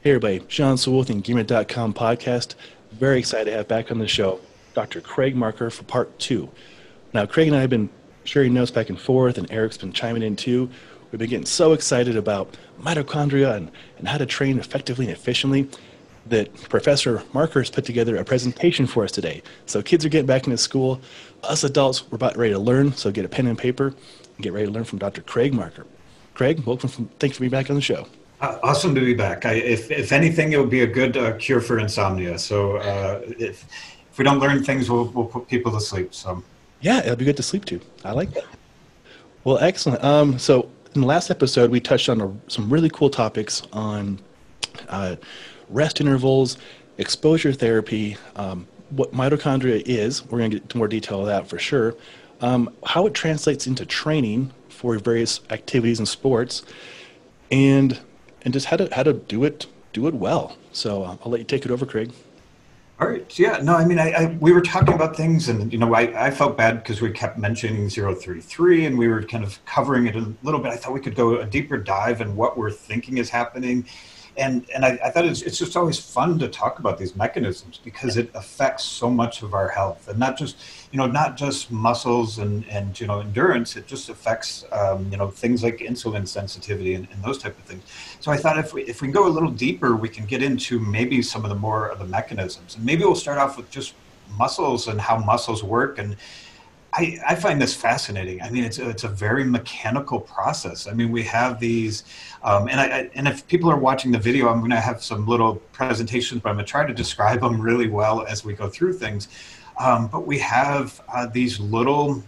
Hey everybody, Sean Sewell with the Engearment.com podcast. Very excited to have back on the show Dr. Craig Marker for part 2. Now, Craig and I have been sharing notes back and forth, and Eric's been chiming in too. We've been getting so excited about mitochondria and how to train effectively and efficiently that Professor Marker has put together a presentation for us today. So kids are getting back into school. Us adults, we're about ready to learn, so get a pen and paper and get ready to learn from Dr. Craig Marker. Craig, thanks for being back on the show. Awesome to be back. If anything, it would be a good cure for insomnia. So if we don't learn things, we'll put people to sleep. So yeah, it'll be good to sleep too. I like that. Well, excellent. So in the last episode, we touched on some really cool topics on rest intervals, exposure therapy, what mitochondria is. We're going to get into more detail of that for sure. How it translates into training for various activities and sports, and just how to do it well. So I'll let you take it over, Craig. All right. Yeah. No, I mean, we were talking about things, and I felt bad because we kept mentioning 033, and we were kind of covering it a little bit. I thought we could go a deeper dive in what we're thinking is happening. And I thought it's just always fun to talk about these mechanisms because it affects so much of our health, and not just muscles and endurance. It just affects things like insulin sensitivity and those type of things. So I thought if we can go a little deeper, we can get into maybe some of the more of the mechanisms, and maybe we'll start off with just muscles and how muscles work. And I find this fascinating. I mean, it's a very mechanical process. I mean, we have these, and if people are watching the video, I'm going to have some little presentations, but I'm going to try to describe them really well as we go through things. But we have these little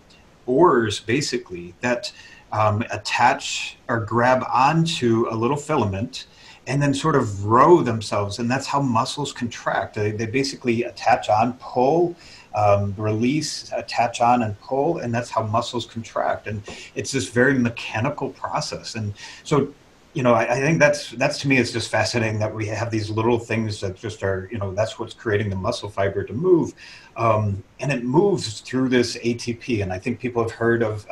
oars, basically, that attach or grab onto a little filament and then sort of row themselves. And that's how muscles contract. They basically attach on, pull, release, attach on and pull, and that's how muscles contract. And it's this very mechanical process. And so, I think that's to me, it's just fascinating that we have these little things that just are, that's what's creating the muscle fiber to move. And it moves through this ATP. And I think people have heard of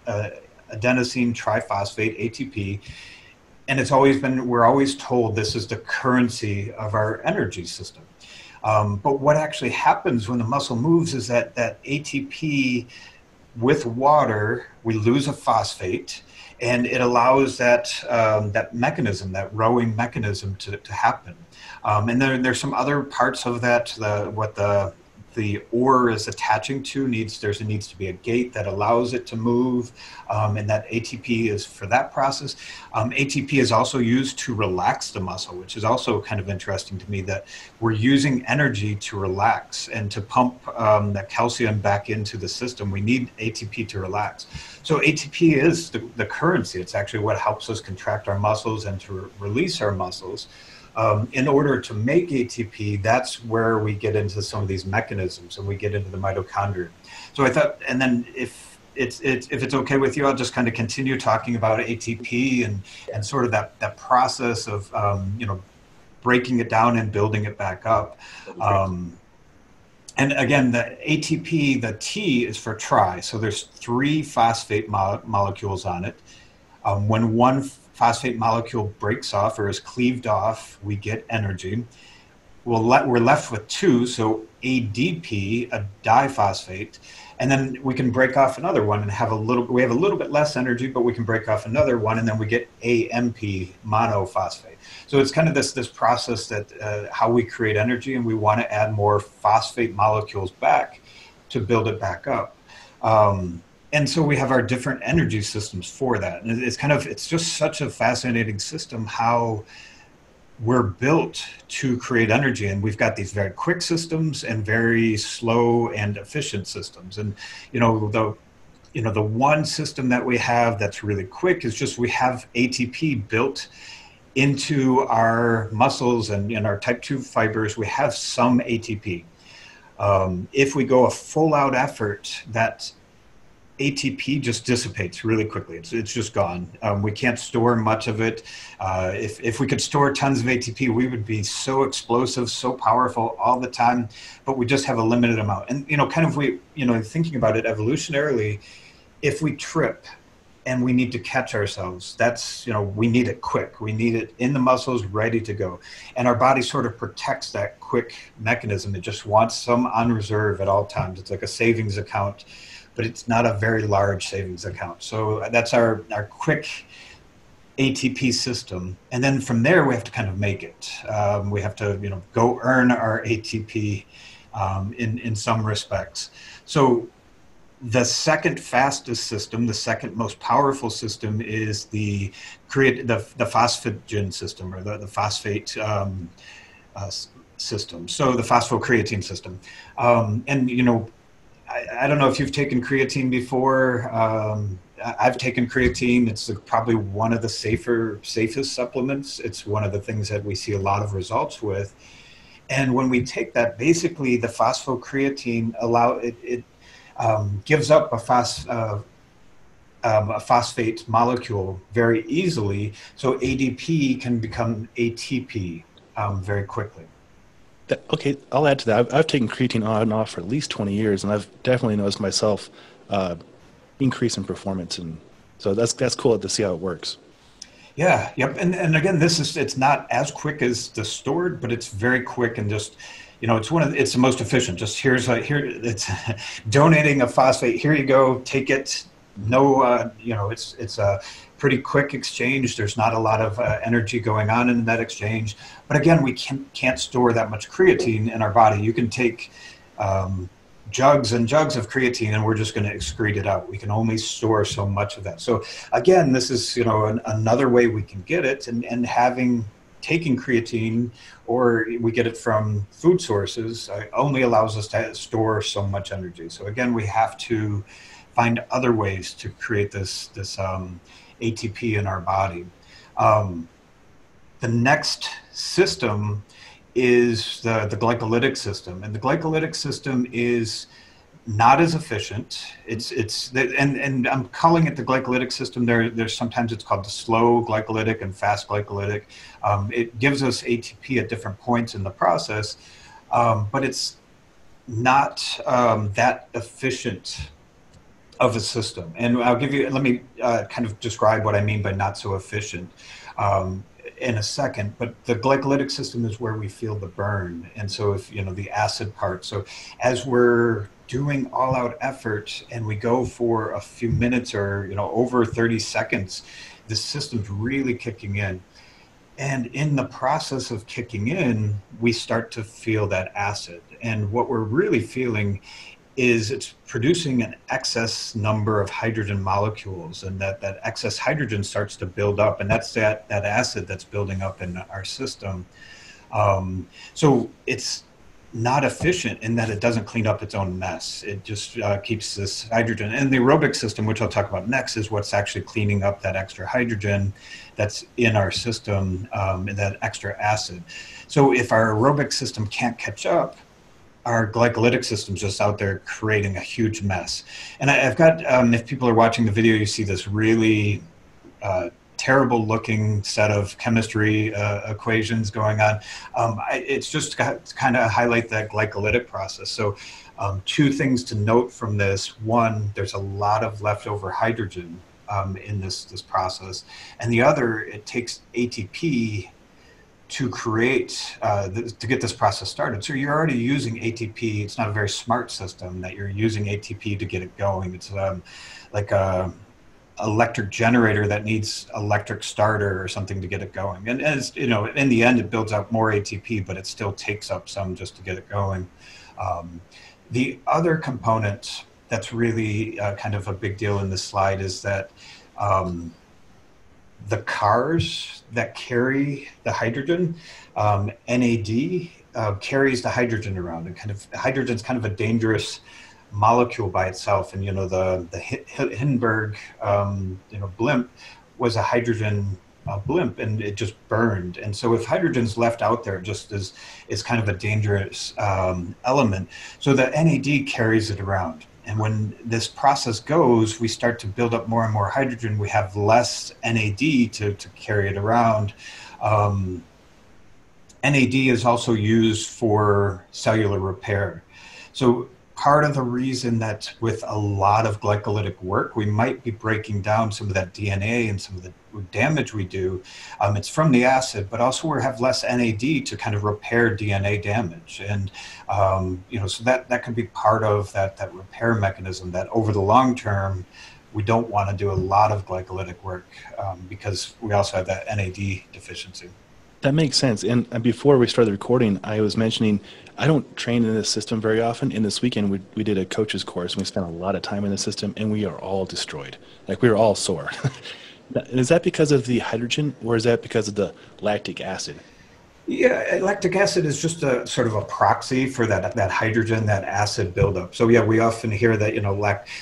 adenosine triphosphate, ATP. And we're always told this is the currency of our energy system. But what actually happens when the muscle moves is that ATP with water, we lose a phosphate, and it allows that mechanism, that rowing mechanism to happen. And there's some other parts of that, what the oar is attaching to needs to be a gate that allows it to move, and that ATP is for that process. ATP is also used to relax the muscle, which is also kind of interesting to me, that we're using energy to relax and to pump that calcium back into the system. We need ATP to relax. So ATP is the currency. It's actually what helps us contract our muscles and to release our muscles. In order to make ATP, that's where we get into some of these mechanisms, and we get into the mitochondria. So I thought, and then if it's okay with you, I'll just kind of continue talking about ATP and sort of that process of breaking it down and building it back up. And again, the ATP, the T is for tri. So there's 3 phosphate molecules on it. When one phosphate molecule breaks off or is cleaved off, we get energy. We're left with 2, so ADP, a diphosphate, and then we can break off another one and we have a little bit less energy, but we can break off another one, and then we get AMP, monophosphate. So it's kind of this process that how we create energy, and we want to add more phosphate molecules back to build it back up. And so we have our different energy systems for that. And it's just such a fascinating system how we're built to create energy. And we've got these very quick systems and very slow and efficient systems. And, the one system that we have that's really quick is just we have ATP built into our muscles and in our type 2 fibers. We have some ATP. If we go a full out effort, that ATP just dissipates really quickly. It's just gone. We can't store much of it. If we could store tons of ATP, we would be so explosive, so powerful all the time, but we just have a limited amount. And, thinking about it evolutionarily, if we trip and we need to catch ourselves. That's, we need it quick. We need it in the muscles, ready to go. And our body sort of protects that quick mechanism. It just wants some on reserve at all times. It's like a savings account, but it's not a very large savings account. So that's our quick ATP system. And then from there, we have to kind of make it. We have to, go earn our ATP in some respects. So the second fastest system, the second most powerful system, is the phosphagen system, or the phosphate system. So the phospho-creatine system. And, I don't know if you've taken creatine before. I've taken creatine. It's probably one of the safest supplements. It's one of the things that we see a lot of results with. And when we take that, basically the phosphocreatine gives up a phosphate molecule very easily, so ADP can become ATP very quickly. Okay, I'll add to that. I've taken creatine on and off for at least 20 years, and I've definitely noticed myself increase in performance, and so that's cool to see how it works. Yeah, yep, and again, it's not as quick as the stored, but it's very quick and just, it's the most efficient. Just it's donating a phosphate. Here you go, take it. No, it's a pretty quick exchange. There's not a lot of energy going on in that exchange. But again, we can't store that much creatine in our body. You can take jugs and jugs of creatine, and we're just going to excrete it out. We can only store so much of that. So again, this is another way we can get it, and taking creatine, or we get it from food sources, only allows us to store so much energy. So again, we have to find other ways to create this ATP in our body. The next system is the glycolytic system, and the glycolytic system is not as efficient. And I'm calling it the glycolytic system. There's sometimes it's called the slow glycolytic and fast glycolytic. It gives us ATP at different points in the process, but it's not that efficient of a system. And let me kind of describe what I mean by not so efficient in a second. But the glycolytic system is where we feel the burn. And so if, the acid part. So as we're doing all out effort and we go for a few minutes or, over 30 seconds, the system's really kicking in. And in the process of kicking in, we start to feel that acid. And what we're really feeling is it's producing an excess number of hydrogen molecules, and that excess hydrogen starts to build up, and that's that acid that's building up in our system. So it's not efficient in that it doesn't clean up its own mess. It just keeps this hydrogen. And the aerobic system, which I'll talk about next, is what's actually cleaning up that extra hydrogen that's in our system, and that extra acid. So if our aerobic system can't catch up, our glycolytic system's just out there creating a huge mess. And I've got, if people are watching the video, you see this really terrible looking set of chemistry equations going on. It's just to kind of highlight that glycolytic process. So two things to note from this. One, there's a lot of leftover hydrogen in this process. And the other, it takes ATP to create, to get this process started. So you're already using ATP. It's not a very smart system that you're using ATP to get it going. It's like a electric generator that needs electric starter or something to get it going. And as in the end, it builds out more ATP, but it still takes up some just to get it going. The other component that's really kind of a big deal in this slide is that the cars that carry the hydrogen, NAD, carries the hydrogen around. And hydrogen's kind of a dangerous molecule by itself. And the Hindenburg blimp was a hydrogen blimp, and it just burned. And so if hydrogen's left out there, it just is kind of a dangerous element. So the NAD carries it around. And when this process goes, we start to build up more and more hydrogen. We have less NAD to carry it around. NAD is also used for cellular repair. So part of the reason that with a lot of glycolytic work, we might be breaking down some of that DNA and some of the damage we do. It's from the acid, but also we have less NAD to kind of repair DNA damage. And, so that can be part of that repair mechanism that over the long term, we don't want to do a lot of glycolytic work because we also have that NAD deficiency. That makes sense. And before we started recording, I was mentioning I don't train in this system very often. And this weekend, we did a coach's course, and we spent a lot of time in the system, and we are all destroyed. Like, we were all sore. Is that because of the hydrogen, or is that because of the lactic acid? Yeah, lactic acid is just a sort of a proxy for that hydrogen, that acid buildup. So yeah, we often hear that,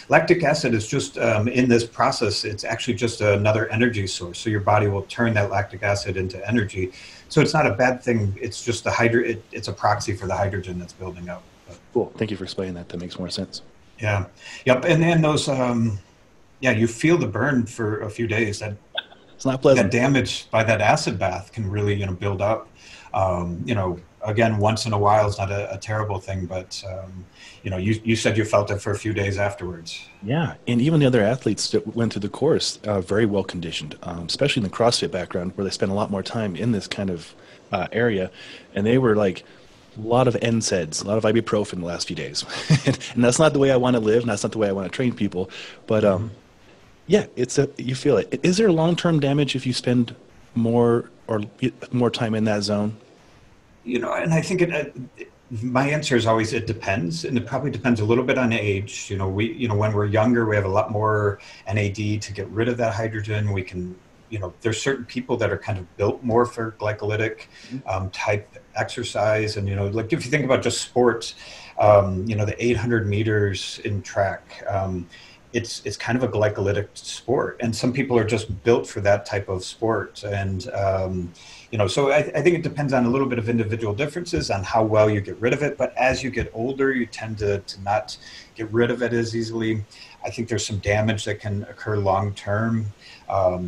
lactic acid is just in this process, it's actually just another energy source. So your body will turn that lactic acid into energy. So it's not a bad thing. It's just it's a proxy for the hydrogen that's building up. Cool. Thank you for explaining that. That makes more sense. Yeah. Yep. And then those, you feel the burn for a few days. It's not pleasant. That damage by that acid bath can really, build up. Again, once in a while is not a terrible thing, but, you said you felt it for a few days afterwards. Yeah. And even the other athletes that went through the course, very well conditioned, especially in the CrossFit background where they spend a lot more time in this kind of area. And they were like, a lot of NSAIDs, a lot of ibuprofen the last few days. And that's not the way I want to live. And that's not the way I want to train people. But, yeah, you feel it. Is there long-term damage if you spend more time in that zone? And I think my answer is always it depends, and it probably depends a little bit on age. When we're younger, we have a lot more NAD to get rid of that hydrogen. We can, there's certain people that are kind of built more for glycolytic type exercise, and like if you think about just sports, the 800 meters in track. It's kind of a glycolytic sport, and some people are just built for that type of sport. And, so I think it depends on a little bit of individual differences on how well you get rid of it. But as you get older, you tend to not get rid of it as easily. I think there's some damage that can occur long term.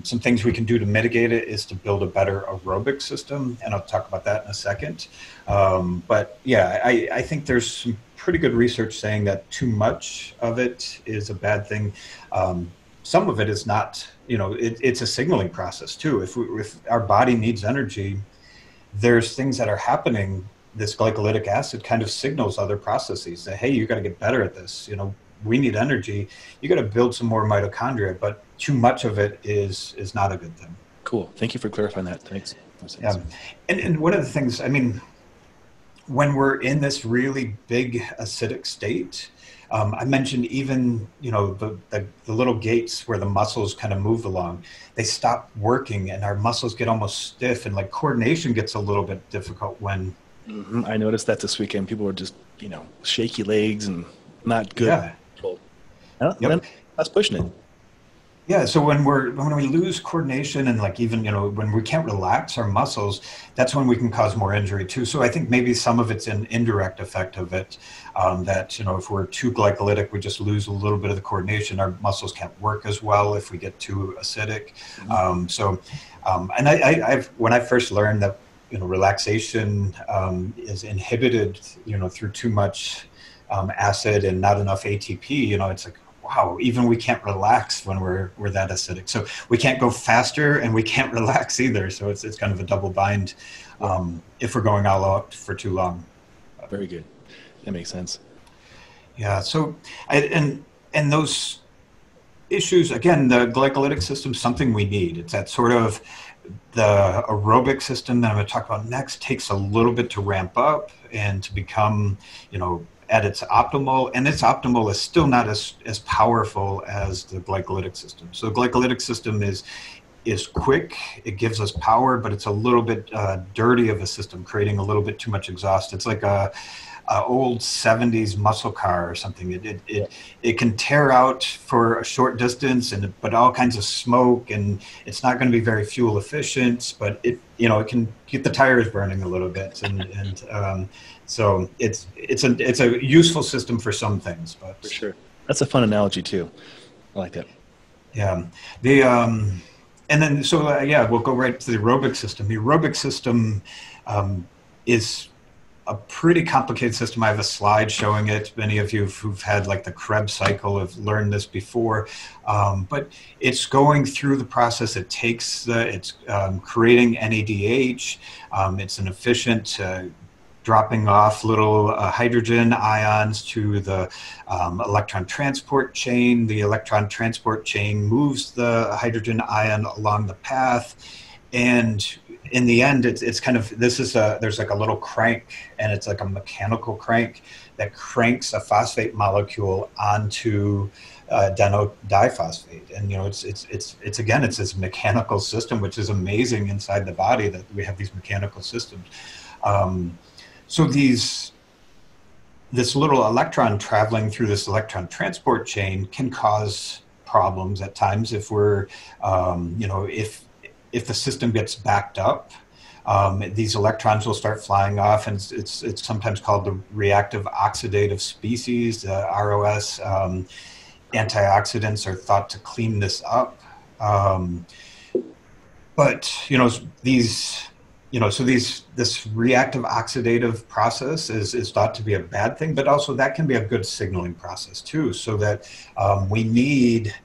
Some things we can do to mitigate it is to build a better aerobic system, and I'll talk about that in a second. But yeah, I think there's some pretty good research saying that too much of it is a bad thing. Some of it is not, it's a signaling process too. If our body needs energy, there's things that are happening. This glycolytic acid kind of signals other processes that, hey, you got to get better at this. We need energy. You got to build some more mitochondria, but too much of it is not a good thing. Cool. Thank you for clarifying that. Thanks. Yeah. And one of the things, when we're in this really big acidic state, I mentioned even, the little gates where the muscles kind of move along, they stop working and our muscles get almost stiff, and like coordination gets a little bit difficult when. Mm-hmm. I noticed that this weekend. People were just, shaky legs and not good. Yeah. Yep. That's pushing it. Yeah, so when we lose coordination and like even, when we can't relax our muscles, that's when we can cause more injury too. So I think maybe some of it's an indirect effect of it, that, if we're too glycolytic, we just lose a little bit of the coordination. Our muscles can't work as well if we get too acidic. Mm-hmm. And I've when I first learned that, relaxation is inhibited, through too much acid and not enough ATP, it's like, wow, even we can't relax when we're that acidic. So we can't go faster and we can't relax either. So it's kind of a double bind if we're going all out for too long. Very good. That makes sense. Yeah. So and those issues, again, the glycolytic system is something we need. It's that sort of the aerobic system that I'm going to talk about next takes a little bit to ramp up and to become, at its optimal, and its optimal is still not as powerful as the glycolytic system. So the glycolytic system is quick, it gives us power, but it's a little bit dirty of a system, creating a little bit too much exhaust. It's like a old 70s muscle car or something. It can tear out for a short distance, but all kinds of smoke, and it's not going to be very fuel efficient, but it can get the tires burning a little bit, and so it's a useful system for some things. But for sure, that's a fun analogy too. I like that. Yeah, and then we'll go right to the aerobic system. The aerobic system is a pretty complicated system. I have a slide showing it. Many of you who've had like the Krebs cycle have learned this before, but it's going through the process. It takes it's creating NADH. It's an efficient dropping off little hydrogen ions to the electron transport chain. The electron transport chain moves the hydrogen ion along the path, and in the end, it's kind of, there's like a little crank, and it's like a mechanical crank that cranks a phosphate molecule onto adenodiphosphate. And, you know, it's again, it's this mechanical system, which is amazing inside the body that we have these mechanical systems. So this little electron traveling through this electron transport chain can cause problems at times if we're, you know, if the system gets backed up, these electrons will start flying off, and it's sometimes called the reactive oxidative species, ROS. Antioxidants are thought to clean this up. But, you know, this reactive oxidative process is thought to be a bad thing, but also that can be a good signaling process too, so that we need,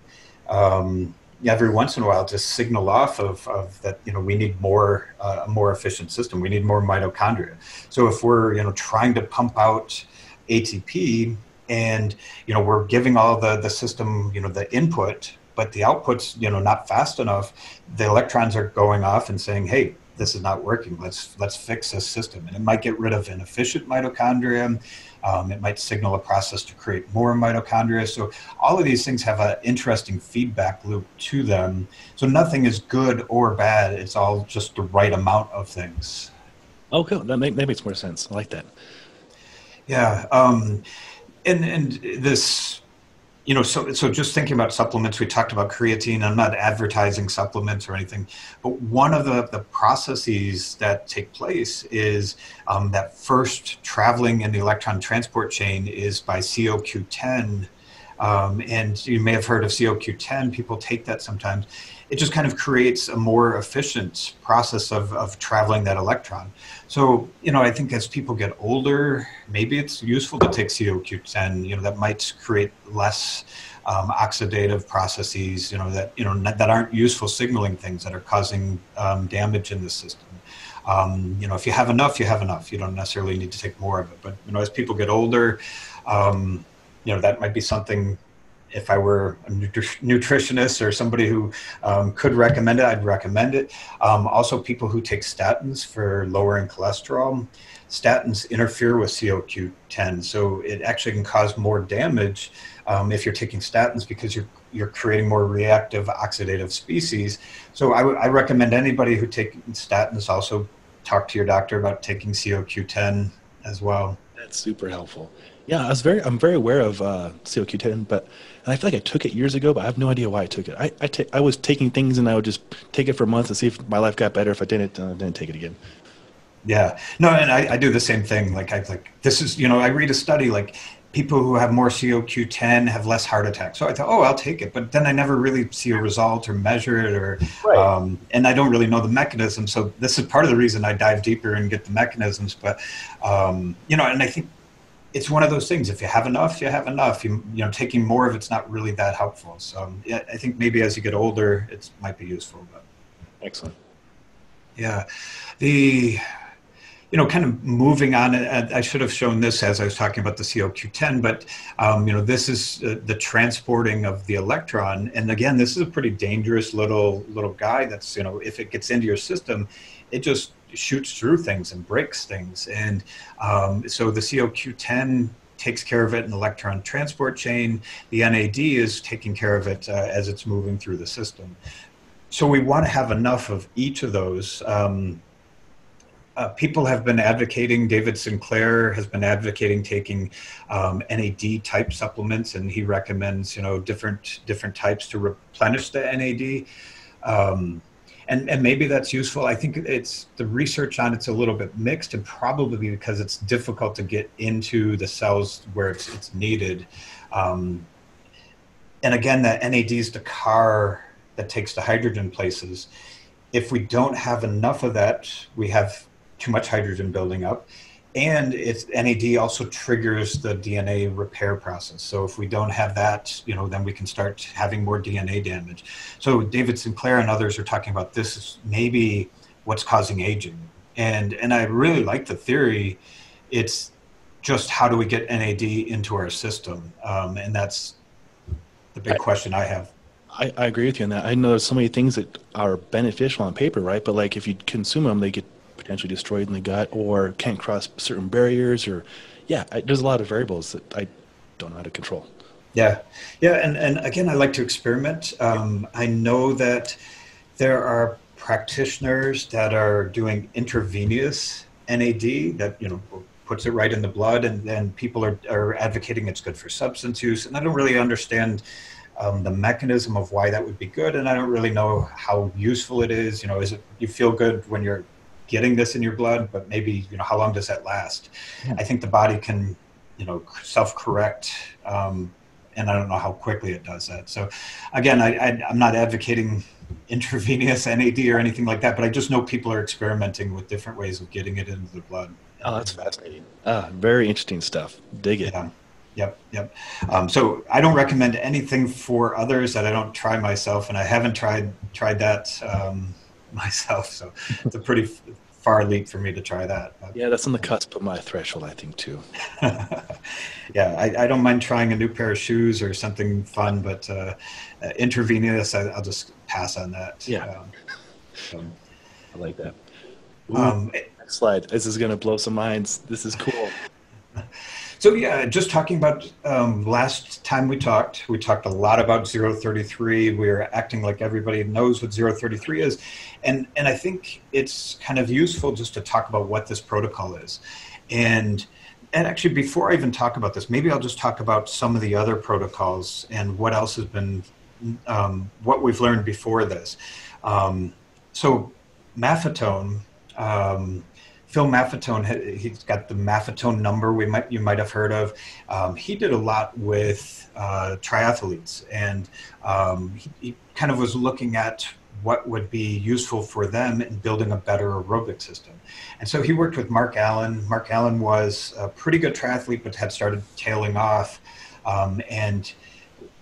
every once in a while to signal off of that, you know, we need more, a more efficient system. We need more mitochondria. So if we're, you know, trying to pump out ATP and, you know, we're giving all the system, you know, the input, but the output's, you know, not fast enough, the electrons are going off and saying, hey, this is not working. Let's fix this system. And it might get rid of inefficient mitochondria. It might signal a process to create more mitochondria. So all of these things have an interesting feedback loop to them. So nothing is good or bad. It's all just the right amount of things. Oh, cool. That makes more sense. I like that. Yeah. And this, you know, so just thinking about supplements, we talked about creatine. I'm not advertising supplements or anything, but one of the processes that take place is that first traveling in the electron transport chain is by CoQ10. And you may have heard of CoQ10. People take that sometimes. It just kind of creates a more efficient process of traveling that electron. So, you know, I think as people get older, maybe it's useful to take CoQ10, you know, that might create less oxidative processes, you know, that aren't useful signaling things that are causing damage in the system. You know, if you have enough, you have enough. You don't necessarily need to take more of it. But, you know, as people get older, you know, that might be something. If I were a nutritionist or somebody who could recommend it, I'd recommend it. Also, people who take statins for lowering cholesterol, statins interfere with CoQ10, so it actually can cause more damage if you're taking statins because you're creating more reactive oxidative species. So I recommend anybody who takes statins also talk to your doctor about taking CoQ10 as well. That's super helpful. Yeah, I'm very aware of CoQ10, and I feel like I took it years ago, but I have no idea why I took it. I was taking things and I would just take it for months and see if my life got better. If I didn't take it again. Yeah, no, and I do the same thing. This is, you know, I read a study like people who have more CoQ10 have less heart attacks. So I thought, oh, I'll take it, but then I never really see a result or measure it, or right. And I don't really know the mechanism. So this is part of the reason I dive deeper and get the mechanisms. But you know, and I think it's one of those things. If you have enough, you have enough. You know, taking more of it's not really that helpful. So yeah, I think maybe as you get older, it might be useful. But excellent. Yeah, you know, kind of moving on. I should have shown this as I was talking about the CoQ10, but you know, this is the transporting of the electron. And again, this is a pretty dangerous little guy. That's, you know, if it gets into your system, it just shoots through things and breaks things. And so the CoQ10 takes care of it in the electron transport chain. The NAD is taking care of it as it's moving through the system. So we want to have enough of each of those. People have been advocating, David Sinclair has been advocating taking NAD type supplements, and he recommends, you know, different types to replenish the NAD. And maybe that's useful. I think it's the research on it's a little bit mixed, and probably because it's difficult to get into the cells where it's needed. And again, that NAD is the car that takes the hydrogen places. If we don't have enough of that, we have too much hydrogen building up. And NAD also triggers the DNA repair process. So if we don't have that, then we can start having more DNA damage. So David Sinclair and others are talking about this is maybe what's causing aging. And I really like the theory. It's just how do we get NAD into our system? And that's the big question I have. I agree with you on that. I know there's so many things that are beneficial on paper, right? But like if you consume them, they get potentially destroyed in the gut or can't cross certain barriers, or there's a lot of variables that I don't know how to control. Yeah. And again, I like to experiment. I know that there are practitioners that are doing intravenous NAD that, puts it right in the blood, and then people are advocating it's good for substance use. And I don't really understand the mechanism of why that would be good. And I don't really know how useful it is. Is it, you feel good when you're getting this in your blood, but maybe, how long does that last? Yeah. I think the body can, self-correct. And I don't know how quickly it does that. So again, I'm not advocating intravenous NAD or anything like that, but I just know people are experimenting with different ways of getting it into the blood. Oh, that's fascinating. Very interesting stuff. Dig it. Yeah. Yep. So I don't recommend anything for others that I don't try myself, and I haven't tried that myself. So it's a pretty far leap for me to try that. Yeah, that's on the cusp of my threshold, I think, too. Yeah, I don't mind trying a new pair of shoes or something fun, but intravenous, I'll just pass on that. Yeah. I like that. Next slide. This is going to blow some minds. This is cool. So just talking about last time we talked a lot about 033. We were acting like everybody knows what 033 is. And I think it's kind of useful just to talk about what this protocol is. And actually, before I even talk about this, maybe I'll just talk about some of the other protocols and what else has been, what we've learned before this. So Maffetone, Phil Maffetone, he's got the Maffetone number you might have heard of. He did a lot with triathletes, and he kind of was looking at what would be useful for them in building a better aerobic system. And so he worked with Mark Allen. Mark Allen was a pretty good triathlete, but had started tailing off, and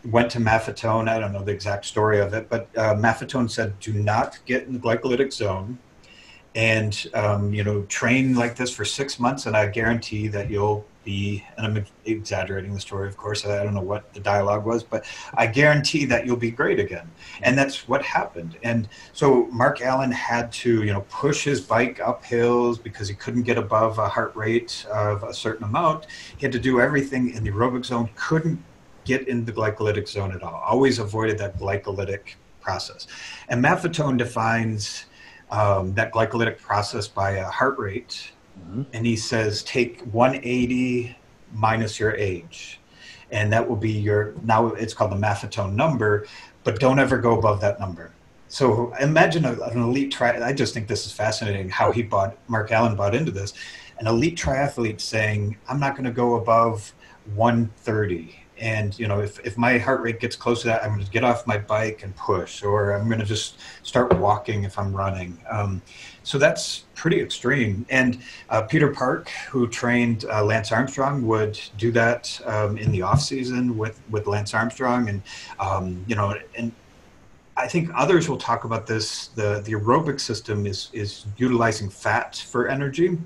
went to Maffetone. I don't know the exact story of it, but Maffetone said, do not get in the glycolytic zone. And, train like this for 6 months, and I guarantee that you'll be, and I'm exaggerating the story, of course, I don't know what the dialogue was, but I guarantee that you'll be great again. And that's what happened. And so Mark Allen had to, push his bike up hills because he couldn't get above a heart rate of a certain amount. He had to do everything in the aerobic zone, couldn't get in the glycolytic zone at all, always avoided that glycolytic process. And Maffetone defines that glycolytic process by a heart rate. Mm-hmm. And he says, take 180 minus your age. And that will be now it's called the Maffetone number, but don't ever go above that number. So imagine an elite I just think this is fascinating how Mark Allen bought into this. An elite triathlete saying, I'm not going to go above 130. And, if my heart rate gets close to that, I'm going to get off my bike and push, or I'm going to just start walking if I'm running. So that's pretty extreme. And Peter Park, who trained Lance Armstrong, would do that in the off season with Lance Armstrong. And, and I think others will talk about this. The aerobic system is utilizing fat for energy,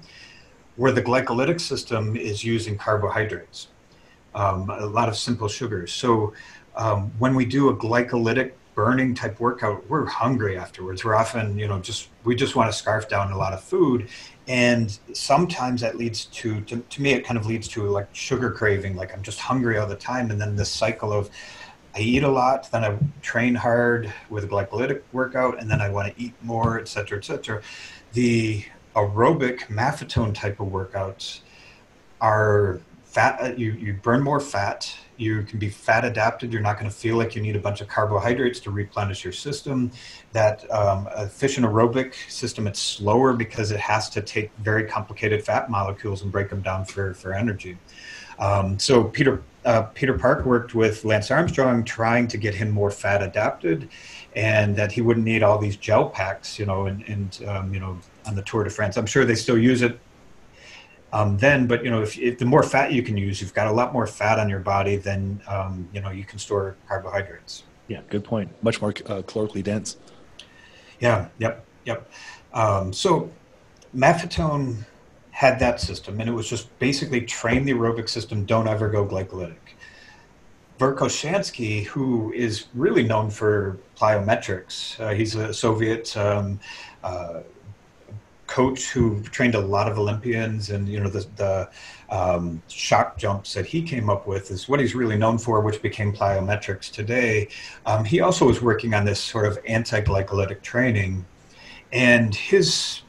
where the glycolytic system is using carbohydrates. A lot of simple sugars. So when we do a glycolytic burning type workout, we're hungry afterwards. We're often, we just want to scarf down a lot of food. And sometimes that leads to me, it kind of leads to like sugar craving. Like I'm just hungry all the time. And then this cycle of I eat a lot, then I train hard with a glycolytic workout, and then I want to eat more, et cetera, et cetera. The aerobic Maffetone type of workouts are fat, you burn more fat, you can be fat adapted, you're not going to feel like you need a bunch of carbohydrates to replenish your system. That efficient aerobic system, it's slower because it has to take very complicated fat molecules and break them down for energy. So Peter Park worked with Lance Armstrong trying to get him more fat adapted, and that he wouldn't need all these gel packs, and on the Tour de France. I'm sure they still use it But if the more fat you can use, you've got a lot more fat on your body, then you can store carbohydrates. Yeah, good point. Much more calorically dense. Yeah, yep. So Maffetone had that system, and it was just basically train the aerobic system, don't ever go glycolytic. Verkhoshansky, who is really known for plyometrics, he's a Soviet coach who trained a lot of Olympians, and the shock jumps that he came up with is what he's really known for, which became plyometrics today. He also was working on this sort of anti-glycolytic training, and his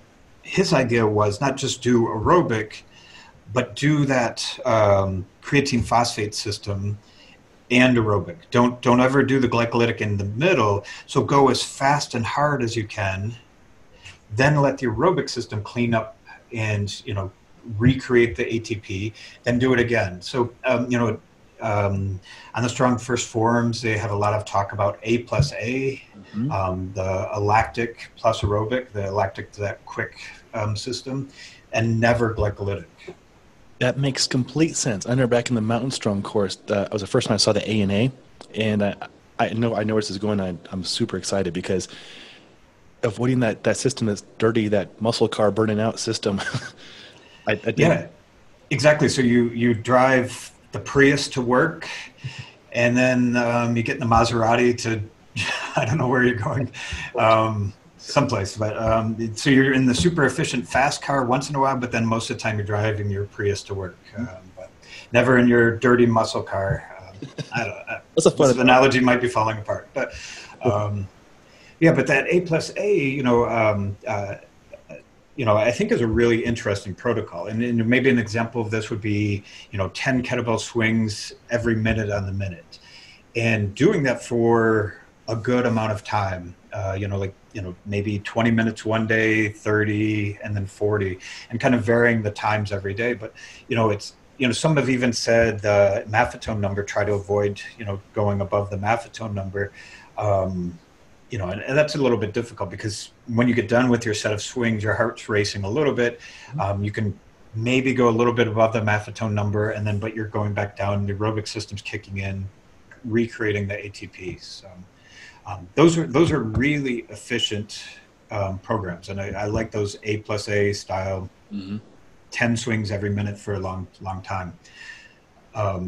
idea was not just do aerobic, but do that creatine phosphate system and aerobic. Don't ever do the glycolytic in the middle. So go as fast and hard as you can, then let the aerobic system clean up and recreate the ATP, then do it again. So on the Strong First forums, they have a lot of talk about A plus A, the lactic plus aerobic, the lactic to that quick system, and never glycolytic. That makes complete sense. I remember back in the Mountain Strong course, that was the first time I saw the ANA, and I know where this is going. I'm super excited because avoiding that system that's dirty, that muscle car burning out system. Yeah, exactly. So you drive the Prius to work, and then you get in the Maserati to, I don't know where you're going, someplace. But so you're in the super efficient fast car once in a while, but then most of the time you're driving your Prius to work, but never in your dirty muscle car. I don't know. That's a fun analogy might be falling apart, but yeah, but that A plus A, I think is a really interesting protocol. And maybe an example of this would be, 10 kettlebell swings every minute on the minute. And doing that for a good amount of time, maybe 20 minutes one day, 30, and then 40, and kind of varying the times every day. But, some have even said the Maffetone number, try to avoid, going above the Maffetone number. And that's a little bit difficult because when you get done with your set of swings, your heart's racing a little bit. You can maybe go a little bit above the Maffetone number, but you're going back down. The aerobic system's kicking in, recreating the ATP. So those are really efficient programs, and I like those A plus A style, 10 swings every minute for a long time. I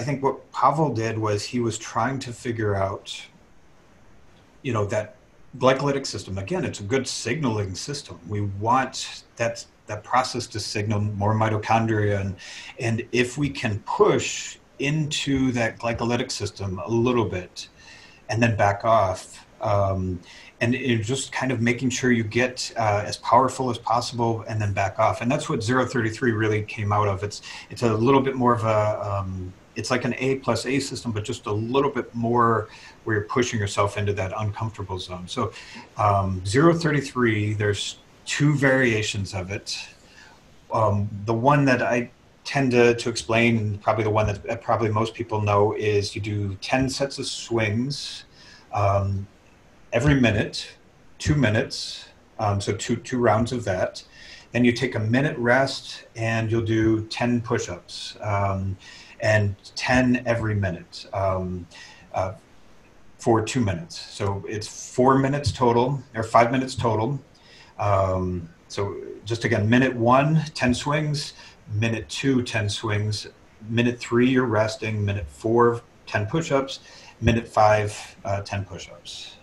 think what Pavel did was he was trying to figure out, that glycolytic system. Again, it's a good signaling system. We want that process to signal more mitochondria, and if we can push into that glycolytic system a little bit and then back off, and just kind of making sure you get as powerful as possible and then back off. And that's what 033 really came out of. It's a little bit more of a, it's like an A plus A system, but just a little bit more where you're pushing yourself into that uncomfortable zone. So 033, there's two variations of it. The one that I tend to explain, and probably the one that probably most people know, is you do 10 sets of swings every minute, 2 minutes, so two rounds of that. Then you take a minute rest, and you'll do 10 push-ups, and 10 every minute for 2 minutes. So it's 4 minutes total, or 5 minutes total. So just again, minute 1, 10 swings, minute 2, 10 swings, minute 3, you're resting, minute 4, 10 push-ups, minute 5, 10 push-ups.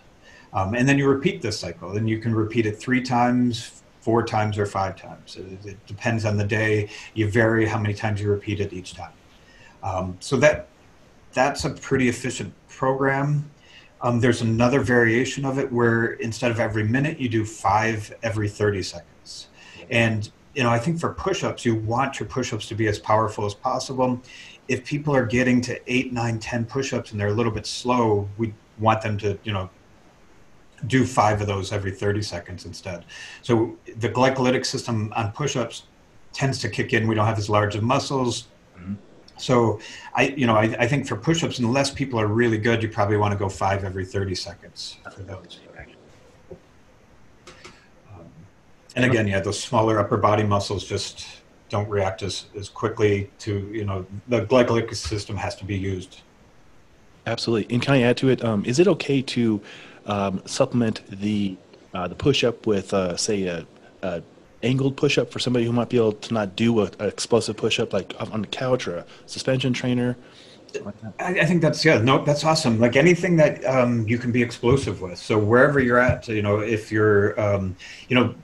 And then you repeat this cycle, and you can repeat it 3 times, 4 times, or 5 times. It depends on the day. You vary how many times you repeat it each time. So that's a pretty efficient program. There's another variation of it where instead of every minute, you do 5 every 30 seconds. And I think for push-ups, you want your push-ups to be as powerful as possible. If people are getting to 8, 9, 10 push-ups and they're a little bit slow, we want them to, do 5 of those every 30 seconds instead. So the glycolytic system on push-ups tends to kick in. We don't have as large of muscles. So I think for push-ups, unless people are really good, you probably want to go 5 every 30 seconds for those. And again, yeah, those smaller upper body muscles just don't react as quickly to, the glycolytic system has to be used. Absolutely. And can I add to it? Is it okay to supplement the push-up with, say, a angled push-up for somebody who might be able to not do an explosive push-up like on the couch or a suspension trainer? I think that's that's awesome. Like anything that you can be explosive with. So wherever you're at, if you're,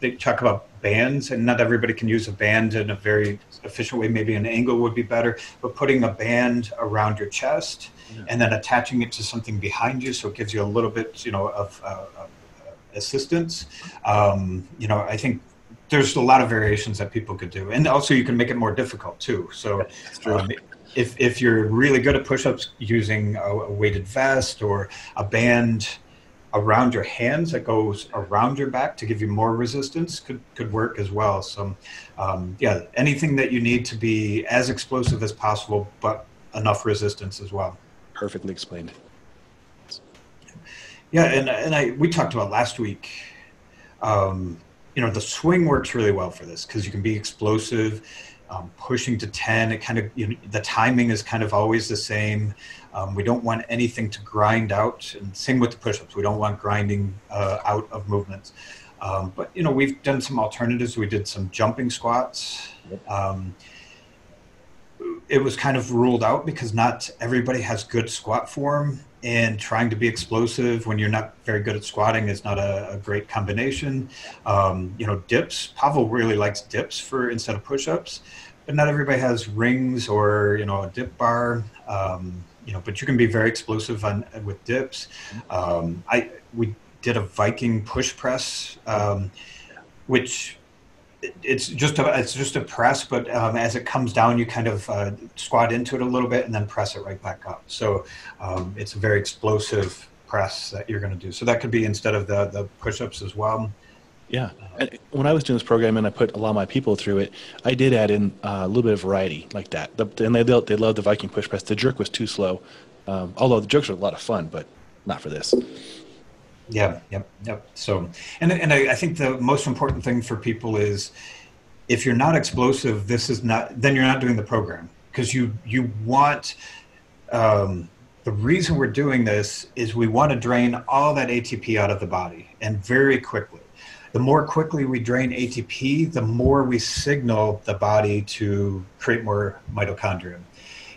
they talk about bands, and not everybody can use a band in a very efficient way. Maybe an angle would be better, but putting a band around your chest and then attaching it to something behind you, so it gives you a little bit, of assistance. I think there's a lot of variations that people could do, and also you can make it more difficult too. So. If you're really good at push-ups, using a weighted vest or a band around your hands that goes around your back to give you more resistance could work as well. So anything that you need to be as explosive as possible, but enough resistance as well. Perfectly explained. Yeah, and we talked about last week, the swing works really well for this because you can be explosive. Pushing to 10, it kind of, the timing is kind of always the same. We don't want anything to grind out, and same with the push-ups. We don't want grinding out of movements. But we've done some alternatives. We did some jumping squats. It was kind of ruled out because not everybody has good squat form, and trying to be explosive when you're not very good at squatting is not a great combination. Dips. Pavel really likes dips instead of push-ups, but not everybody has rings or a dip bar. But you can be very explosive with dips. We did a Viking push press, which it's just a press, but as it comes down, you kind of squat into it a little bit and then press it right back up. So it's a very explosive press that you're going to do. So that could be instead of the push-ups as well. Yeah. And when I was doing this program and I put a lot of my people through it, I did add in a little bit of variety like that. And they loved the Viking push press. The jerk was too slow, although the jerks are a lot of fun, but not for this. Yeah. Yep. So, and I think the most important thing for people is if you're not explosive, then you're not doing the program, because you want, the reason we're doing this is we want to drain all that ATP out of the body, and very quickly. The more quickly we drain ATP, the more we signal the body to create more mitochondria.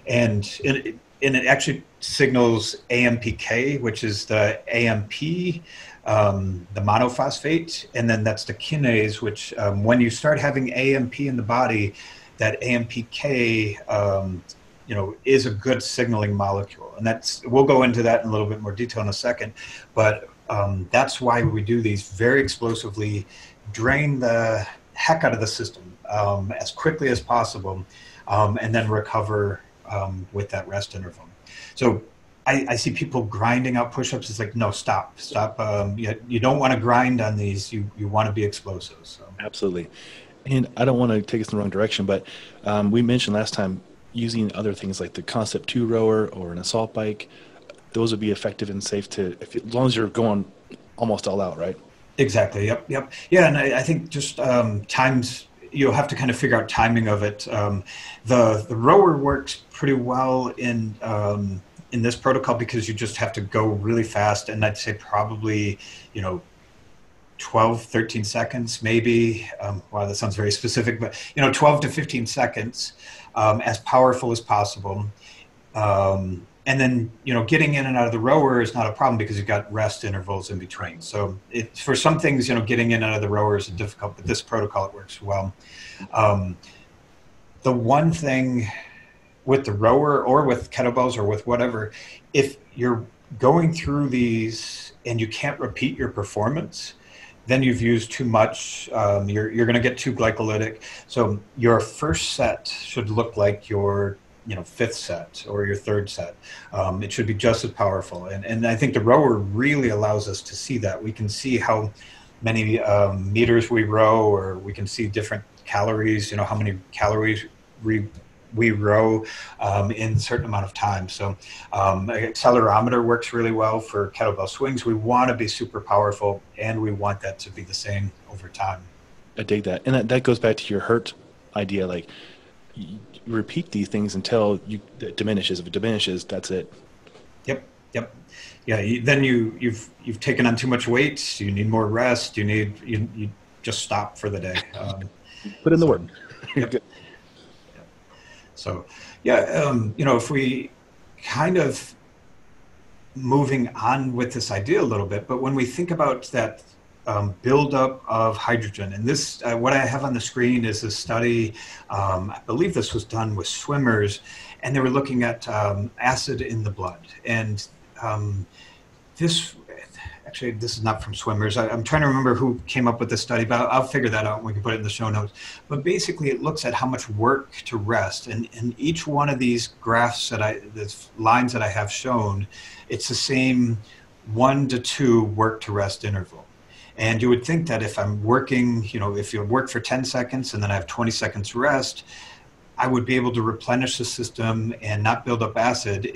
And it actually signals AMPK, which is the AMP, the monophosphate, and then that's the kinase, which when you start having AMP in the body, that AMPK, is a good signaling molecule. And we'll go into that in a little bit more detail in a second, but that's why we do these very explosively, drain the heck out of the system as quickly as possible, and then recover with that rest interval. So I see people grinding out push-ups. It's like, no, stop. You don't want to grind on these. You want to be explosive. So. Absolutely. And I don't want to take us in the wrong direction, but we mentioned last time using other things like the Concept 2 rower or an assault bike. Those would be effective and safe as long as you're going almost all out, right? Exactly. Yep. Yeah, and I think just times, you'll have to kind of figure out timing of it. The rower works pretty well in this protocol because you just have to go really fast, and I'd say probably 12, 13 seconds maybe. Wow, that sounds very specific, but 12 to 15 seconds, as powerful as possible. And then, getting in and out of the rower is not a problem because you've got rest intervals in between. So for some things, getting in and out of the rower is difficult, but this protocol, it works well. The one thing with the rower or with kettlebells or with whatever, if you're going through these and you can't repeat your performance, then you've used too much. You're going to get too glycolytic. So your first set should look like your fifth set or your third set. It should be just as powerful. And I think the rower really allows us to see that. We can see how many meters we row, or we can see different calories, how many calories we row in a certain amount of time. So accelerometer works really well for kettlebell swings. We want to be super powerful, and we want that to be the same over time. I dig that. And that goes back to your hurt idea. Like, you repeat these things until it diminishes. If it diminishes, that's it. Yep. Yeah. Then you've taken on too much weight. You need more rest. You just stop for the day. Put in the work. Yep. So, if we kind of moving on with this idea a little bit, but when we think about that buildup of hydrogen, and this, what I have on the screen is a study, I believe this was done with swimmers, and they were looking at acid in the blood. And this is not from swimmers. I'm trying to remember who came up with this study, but I'll figure that out and we can put it in the show notes. But basically it looks at how much work to rest. And each one of these graphs these lines that I have shown, it's the same 1 to 2 work to rest interval. And you would think that if I'm working, if you work for 10 seconds and then I have 20 seconds rest, I would be able to replenish the system and not build up acid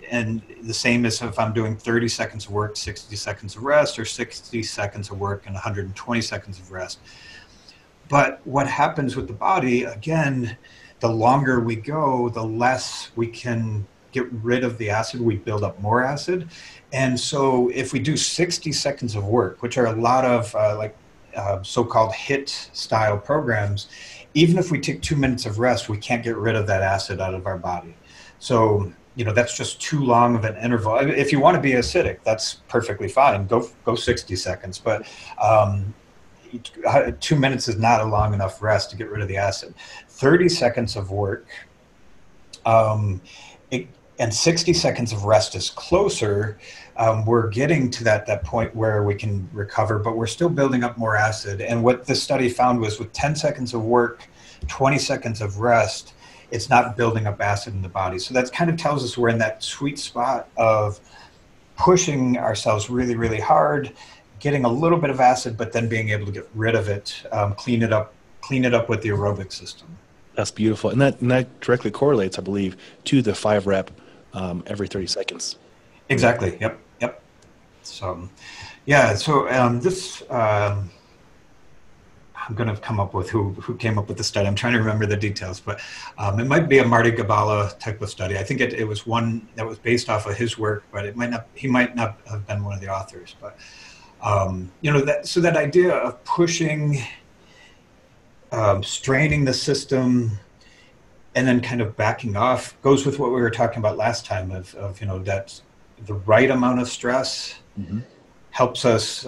and the same as if I'm doing 30 seconds of work, 60 seconds of rest, or 60 seconds of work and 120 seconds of rest. But what happens with the body, again, the longer we go, the less we can get rid of the acid, we build up more acid. And so if we do 60 seconds of work, which are a lot of so-called HIIT style programs, even if we take 2 minutes of rest, we can't get rid of that acid out of our body. So, that's just too long of an interval. If you want to be acidic, that's perfectly fine. Go 60 seconds. But 2 minutes is not a long enough rest to get rid of the acid. 30 seconds of work and 60 seconds of rest is closer. We're getting to that point where we can recover, but we're still building up more acid. And what this study found was with 10 seconds of work, 20 seconds of rest, it's not building up acid in the body. So that kind of tells us we're in that sweet spot of pushing ourselves really, really hard, getting a little bit of acid, but then being able to get rid of it, clean it up with the aerobic system. That's beautiful. And that directly correlates, I believe, to the 5 rep every 30 seconds. Exactly. Yep. So, this, I'm going to come up with who came up with the study. I'm trying to remember the details, but it might be a Marty Gabala type of study. I think it was one that was based off of his work, but he might not have been one of the authors. But, that idea of pushing, straining the system, and then kind of backing off goes with what we were talking about last time of that the right amount of stress helps us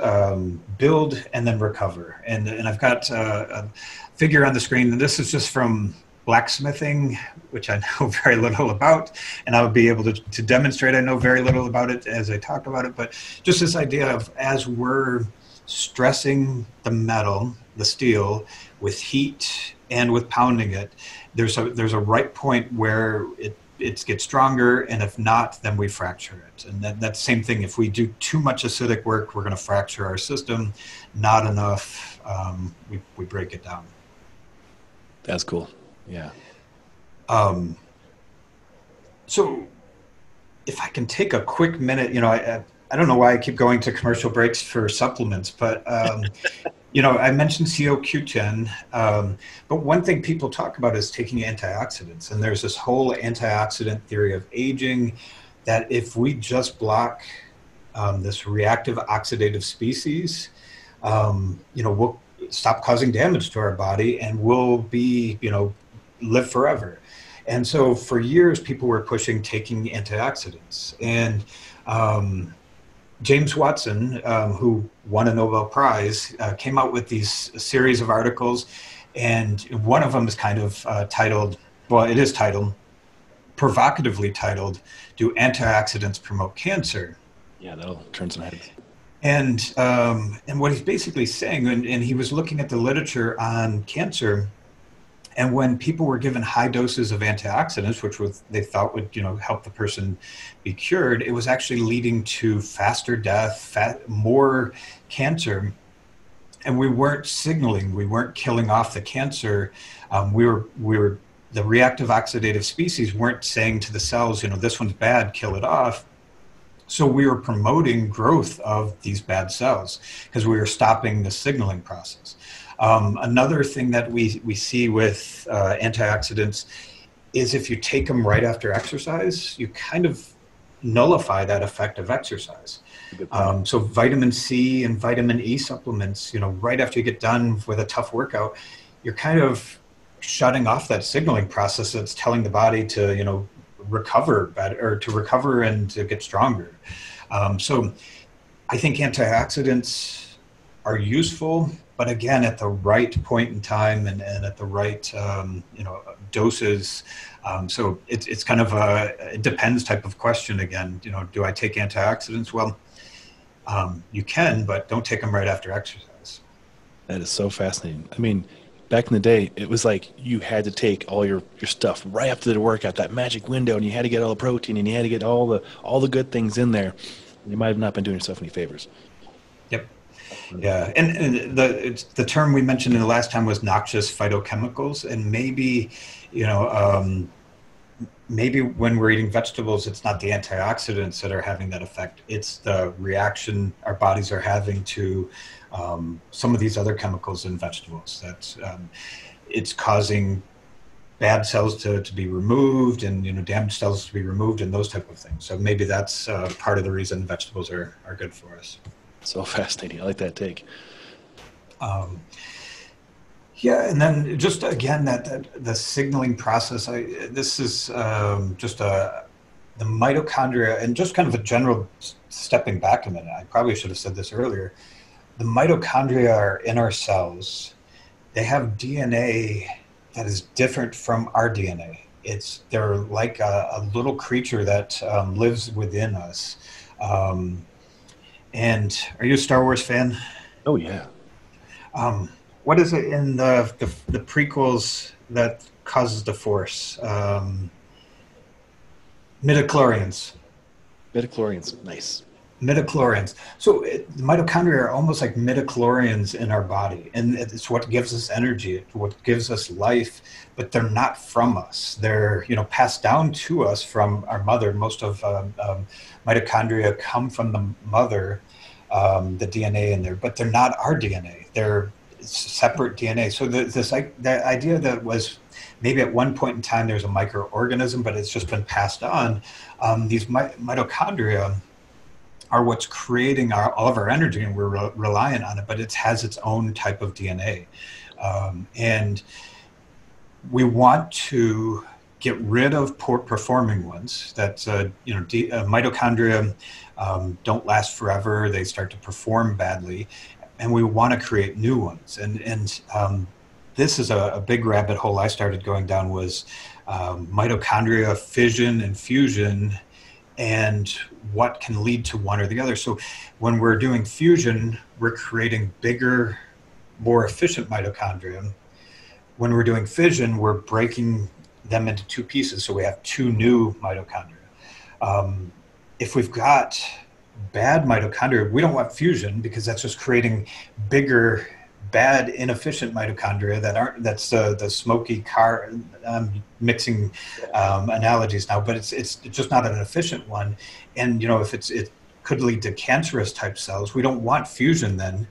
build and then recover. And I've got a figure on the screen, and this is just from blacksmithing, which I know very little about, and I'll be able to demonstrate I know very little about it as I talk about it. But just this idea of as we're stressing the metal, the steel, with heat and with pounding it, there's a right point where it gets stronger, and if not, then we fracture it. And that's the same thing. If we do too much acidic work, we're going to fracture our system. Not enough, we break it down. That's cool. Yeah. So if I can take a quick minute, I don't know why I keep going to commercial breaks for supplements, but I mentioned CoQ10, but one thing people talk about is taking antioxidants. And there's this whole antioxidant theory of aging that if we just block this reactive oxidative species, we'll stop causing damage to our body and we'll be, live forever. And so for years, people were pushing taking antioxidants. And James Watson, who won a Nobel Prize, came out with these series of articles, and one of them is kind of provocatively titled, "Do Antioxidants Promote Cancer?" Yeah, that'll turn some heads. And what he's basically saying, and he was looking at the literature on cancer, and when people were given high doses of antioxidants, which they thought would help the person be cured, it was actually leading to faster death, more cancer, and we weren't signaling, we weren't killing off the cancer. We were the reactive oxidative species weren't saying to the cells, this one's bad, kill it off. So we were promoting growth of these bad cells because we were stopping the signaling process. Another thing that we see with antioxidants is if you take them right after exercise, you kind of nullify that effect of exercise. So vitamin C and vitamin E supplements, right after you get done with a tough workout, you're kind of shutting off that signaling process that's telling the body to, recover better, or to recover and to get stronger. So I think antioxidants are useful, but again, at the right point in time and at the right, doses. So it's kind of it depends type of question again. Do I take antioxidants? Well, you can, but don't take them right after exercise. That is so fascinating. I mean, back in the day, it was like you had to take all your stuff right after the workout, that magic window, and you had to get all the protein and you had to get all the good things in there. You might have not been doing yourself any favors. Yep. Yeah, and the term we mentioned in the last time was noxious phytochemicals, and maybe, maybe when we're eating vegetables, it's not the antioxidants that are having that effect. It's the reaction our bodies are having to some of these other chemicals in vegetables. That it's causing bad cells to be removed, and damaged cells to be removed, and those type of things. So maybe that's part of the reason vegetables are good for us. So fascinating. I like that take. Yeah, and then just again that the signaling process. This is just the mitochondria, and just kind of a general stepping back a minute. I probably should have said this earlier. The mitochondria are in our cells. They have DNA that is different from our DNA. They're like a little creature that lives within us. And are you a Star Wars fan? Oh yeah. What is it in the prequels that causes the Force? Midichlorians. Midichlorians, nice. Midichlorians. So the mitochondria are almost like midichlorians in our body, and it's what gives us energy, it's what gives us life. But they're not from us. They're passed down to us from our mother. Most of mitochondria come from the mother, the DNA in there, but they're not our DNA. They're separate DNA. So the idea that was maybe at one point in time there's a microorganism, but it's just been passed on. These mitochondria are what's creating all of our energy, and we're reliant on it, but it has its own type of DNA. And we want to get rid of poor performing ones. That's, mitochondria don't last forever. They start to perform badly, and we want to create new ones. And this is a big rabbit hole I started going down, was mitochondria fission and fusion, and what can lead to one or the other. So when we're doing fusion, we're creating bigger, more efficient mitochondria. When we're doing fission, we're breaking them into two pieces, so we have two new mitochondria. If we've got bad mitochondria, we don't want fusion, because that's just creating bigger, bad, inefficient mitochondria that's the smoky car. Mixing analogies now, but it's just not an efficient one. And if it could lead to cancerous type cells, we don't want fusion then.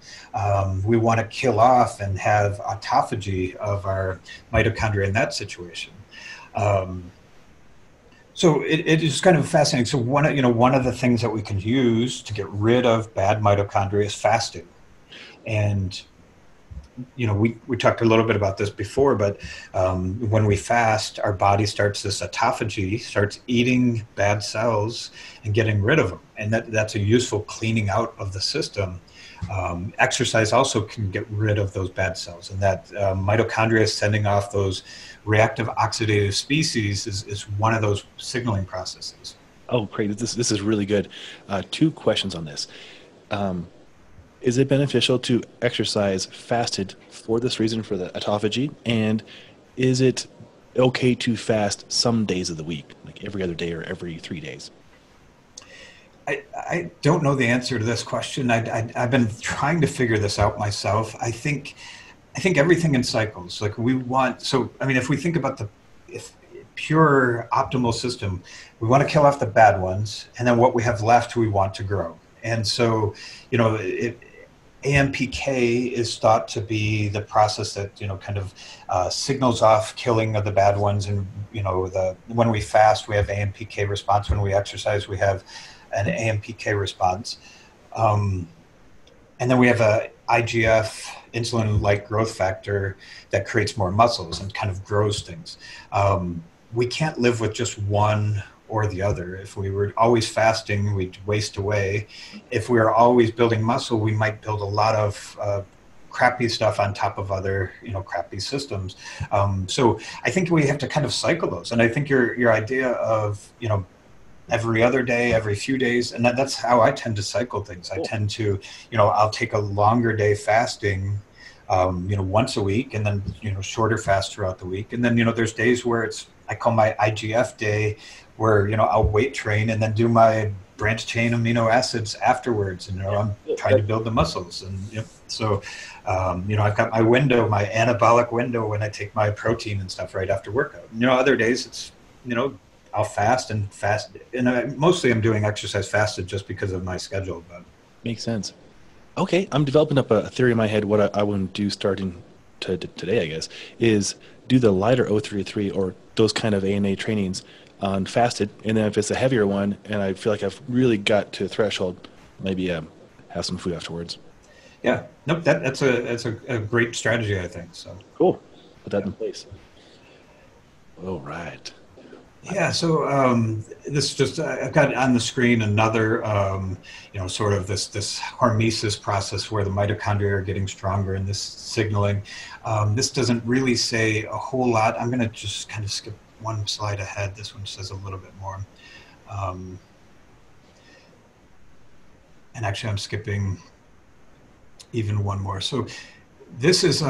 We want to kill off and have autophagy of our mitochondria in that situation. So it is kind of fascinating. So one of the things that we can use to get rid of bad mitochondria is fasting. And we talked a little bit about this before, but when we fast, our body starts this autophagy, starts eating bad cells and getting rid of them. And that's a useful cleaning out of the system. Exercise also can get rid of those bad cells, and that mitochondria sending off those reactive oxidative species is one of those signaling processes. Oh, great. This is really good. Two questions on this. Is it beneficial to exercise fasted for this reason, for the autophagy? And is it okay to fast some days of the week, like every other day or every 3 days? I don't know the answer to this question. I've been trying to figure this out myself. I think everything in cycles. Like if we think about the pure optimal system, we want to kill off the bad ones, and then what we have left we want to grow. And so, AMPK is thought to be the process that, kind of signals off killing of the bad ones. And, when we fast, we have AMPK response. When we exercise, we have an AMPK response. And then we have a IGF, insulin-like growth factor, that creates more muscles and kind of grows things. We can't live with just one or the other. If we were always fasting, we'd waste away. If we were always building muscle, we might build a lot of crappy stuff on top of other, crappy systems. So I think we have to kind of cycle those. And I think your idea of, every other day, every few days, and that's how I tend to cycle things. I tend to, I'll take a longer day fasting, once a week, and then, shorter fast throughout the week. And then, there's days where I call my IGF day, where, I'll weight train and then do my branched chain amino acids afterwards. And, I'm trying to build the muscles. And so, I've got my window, my anabolic window, when I take my protein and stuff right after workout. Other days it's, I'll fast. And mostly I'm doing exercise fasted just because of my schedule. But makes sense. Okay, I'm developing up a theory in my head. What I want to do starting today, I guess, is do the lighter O3 or those kind of ANA trainings on fasted, and then if it's a heavier one and I feel like I've really got to a threshold, maybe have some food afterwards. Yeah, nope, that's a great strategy, I think. So cool, put that in place. All right. Yeah, so this just I've got on the screen another sort of this hormesis process where the mitochondria are getting stronger in this signaling. This doesn't really say a whole lot. I'm going to just kind of skip one slide ahead. This one says a little bit more. And actually, I'm skipping even one more. So this is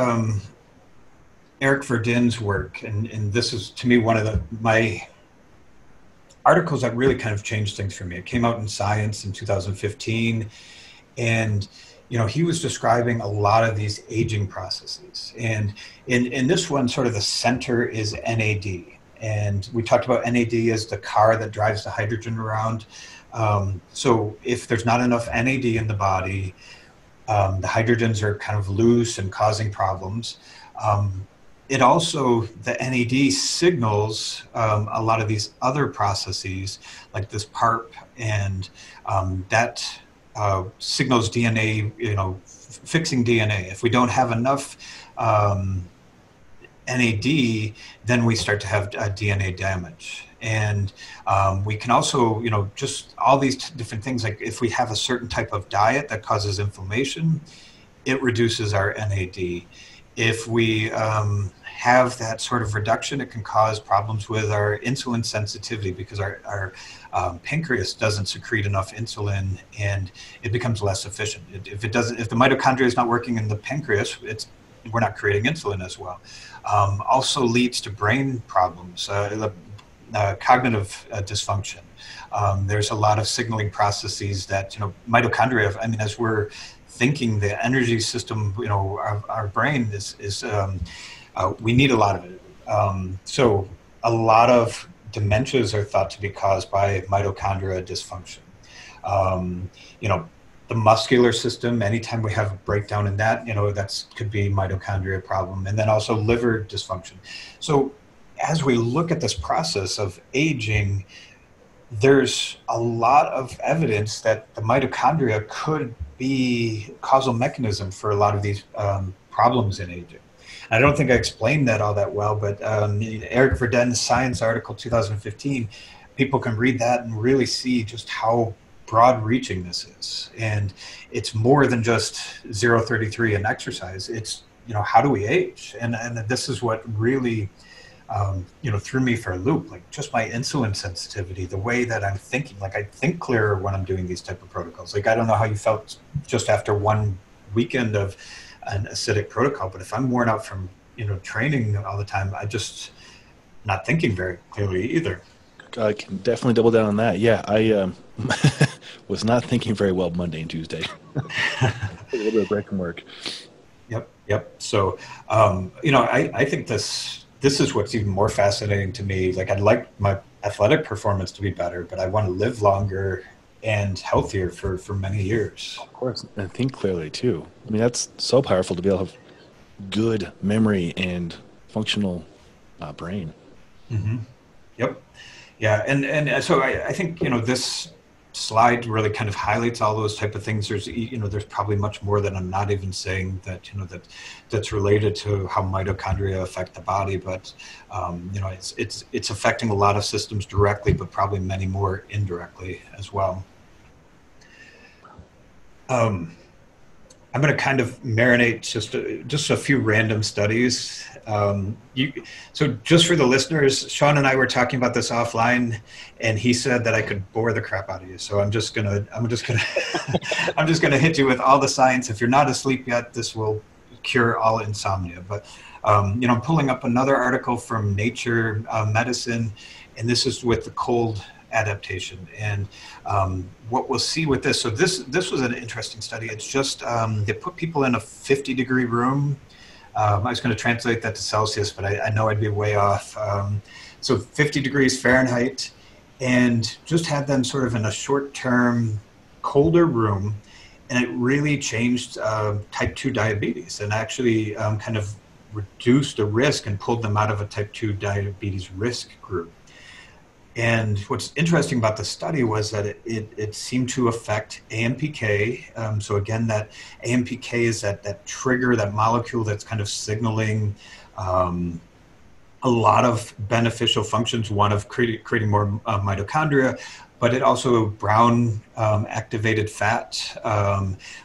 Eric Verdin's work, and this is, to me, one of my articles that really kind of changed things for me. It came out in Science in 2015, and he was describing a lot of these aging processes. And in this one, sort of the center is NAD. And we talked about NAD as the car that drives the hydrogen around. So if there's not enough NAD in the body, the hydrogens are kind of loose and causing problems. It also, the NAD signals a lot of these other processes, like this PARP, and that signals DNA, fixing DNA. If we don't have enough NAD, then we start to have DNA damage. And we can also, just all these different things, like if we have a certain type of diet that causes inflammation, it reduces our NAD. If we have that sort of reduction, it can cause problems with our insulin sensitivity because our pancreas doesn't secrete enough insulin and it becomes less efficient. If the mitochondria is not working in the pancreas, we're not creating insulin as well. Also leads to brain problems, cognitive dysfunction. There's a lot of signaling processes that, mitochondria, as we're thinking, the energy system, our brain is we need a lot of it. So a lot of dementias are thought to be caused by mitochondria dysfunction. The muscular system, anytime we have a breakdown in that, that could be mitochondria problem, and then also liver dysfunction. So as we look at this process of aging, there's a lot of evidence that the mitochondria could be causal mechanism for a lot of these problems in aging. I don't think I explained that all that well, but Eric Verdin's Science article 2015, people can read that and really see just how broad-reaching this is. And it's more than just 033 and exercise. It's, how do we age? And this is what really, threw me for a loop, like just my insulin sensitivity, the way that I'm thinking, like I think clearer when I'm doing these type of protocols. Like, I don't know how you felt just after one weekend of an acidic protocol, but if I'm worn out from, training all the time, I just not thinking very clearly either. I can definitely double down on that. Yeah, I was not thinking very well Monday and Tuesday. A little bit of break from work. Yep. So, I think this is what's even more fascinating to me. Like, I'd like my athletic performance to be better, but I want to live longer and healthier for many years. Of course, and think clearly too. I mean, that's so powerful to be able to have good memory and functional brain. Mm-hmm. Yep. Yeah. And so I think, this slide really kind of highlights all those type of things. There's probably much more that I'm not even saying that, that's related to how mitochondria affect the body, but, it's affecting a lot of systems directly, but probably many more indirectly as well. I'm going to kind of marinate just a few random studies. So just for the listeners, Sean and I were talking about this offline, and he said that I could bore the crap out of you. So I'm just gonna I'm just gonna hit you with all the science. If you're not asleep yet, this will cure all insomnia. But I'm pulling up another article from Nature Medicine, and this is with the cold adaptation. And what we'll see with this, so this was an interesting study. It's just they put people in a 50-degree room. I was going to translate that to Celsius, but I know I'd be way off. So 50 degrees Fahrenheit, and just had them sort of in a short-term colder room, and it really changed type 2 diabetes, and actually kind of reduced the risk and pulled them out of a type 2 diabetes risk group. And what's interesting about the study was that it seemed to affect AMPK. So again, that AMPK is that trigger, that molecule that's kind of signaling a lot of beneficial functions, one of creating more mitochondria, but it also brown activated fat,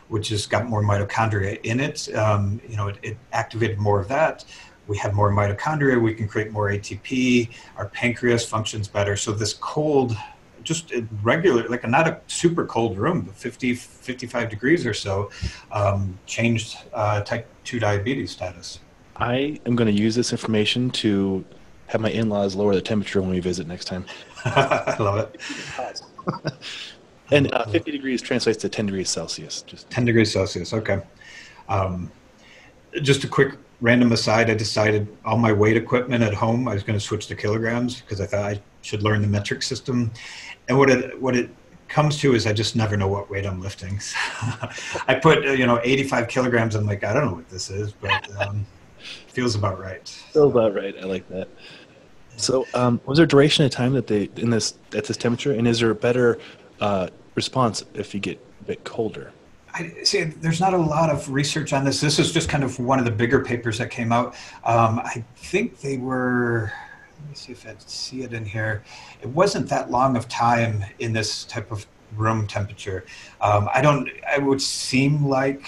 which has got more mitochondria in it. It activated more of that. We have more mitochondria, we can create more ATP, our pancreas functions better. So this cold, just regular, like not a super cold room, but 50, 55 degrees or so, changed type 2 diabetes status. I am going to use this information to have my in-laws lower the temperature when we visit next time. I love it. And 50 degrees translates to 10 degrees Celsius. Just 10 degrees Celsius, okay. Just a quick random aside, I decided all my weight equipment at home, I was going to switch to kilograms because I thought I should learn the metric system. And what it comes to is I just never know what weight I'm lifting. So I put 85 kilograms. I'm like, I don't know what this is, but feels about right. Feels about right. I like that. So was there duration of time that at this temperature, and is there a better response if you get a bit colder? I see. There's not a lot of research on this. This is just kind of one of the bigger papers that came out. I think they were. Let me see if I see it in here. It wasn't that long of time in this type of room temperature. I would seem like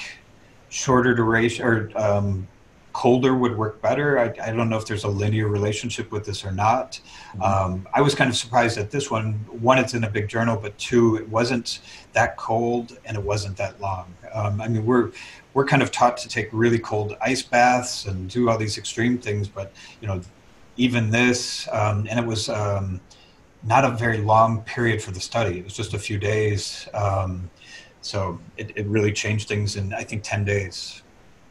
shorter duration or colder would work better. I don't know if there's a linear relationship with this or not. I was kind of surprised at this one. One, it's in a big journal, but two, it wasn't that cold and it wasn't that long. We're kind of taught to take really cold ice baths and do all these extreme things, but even this, and it was not a very long period for the study. It was just a few days. So it really changed things in, I think, 10 days.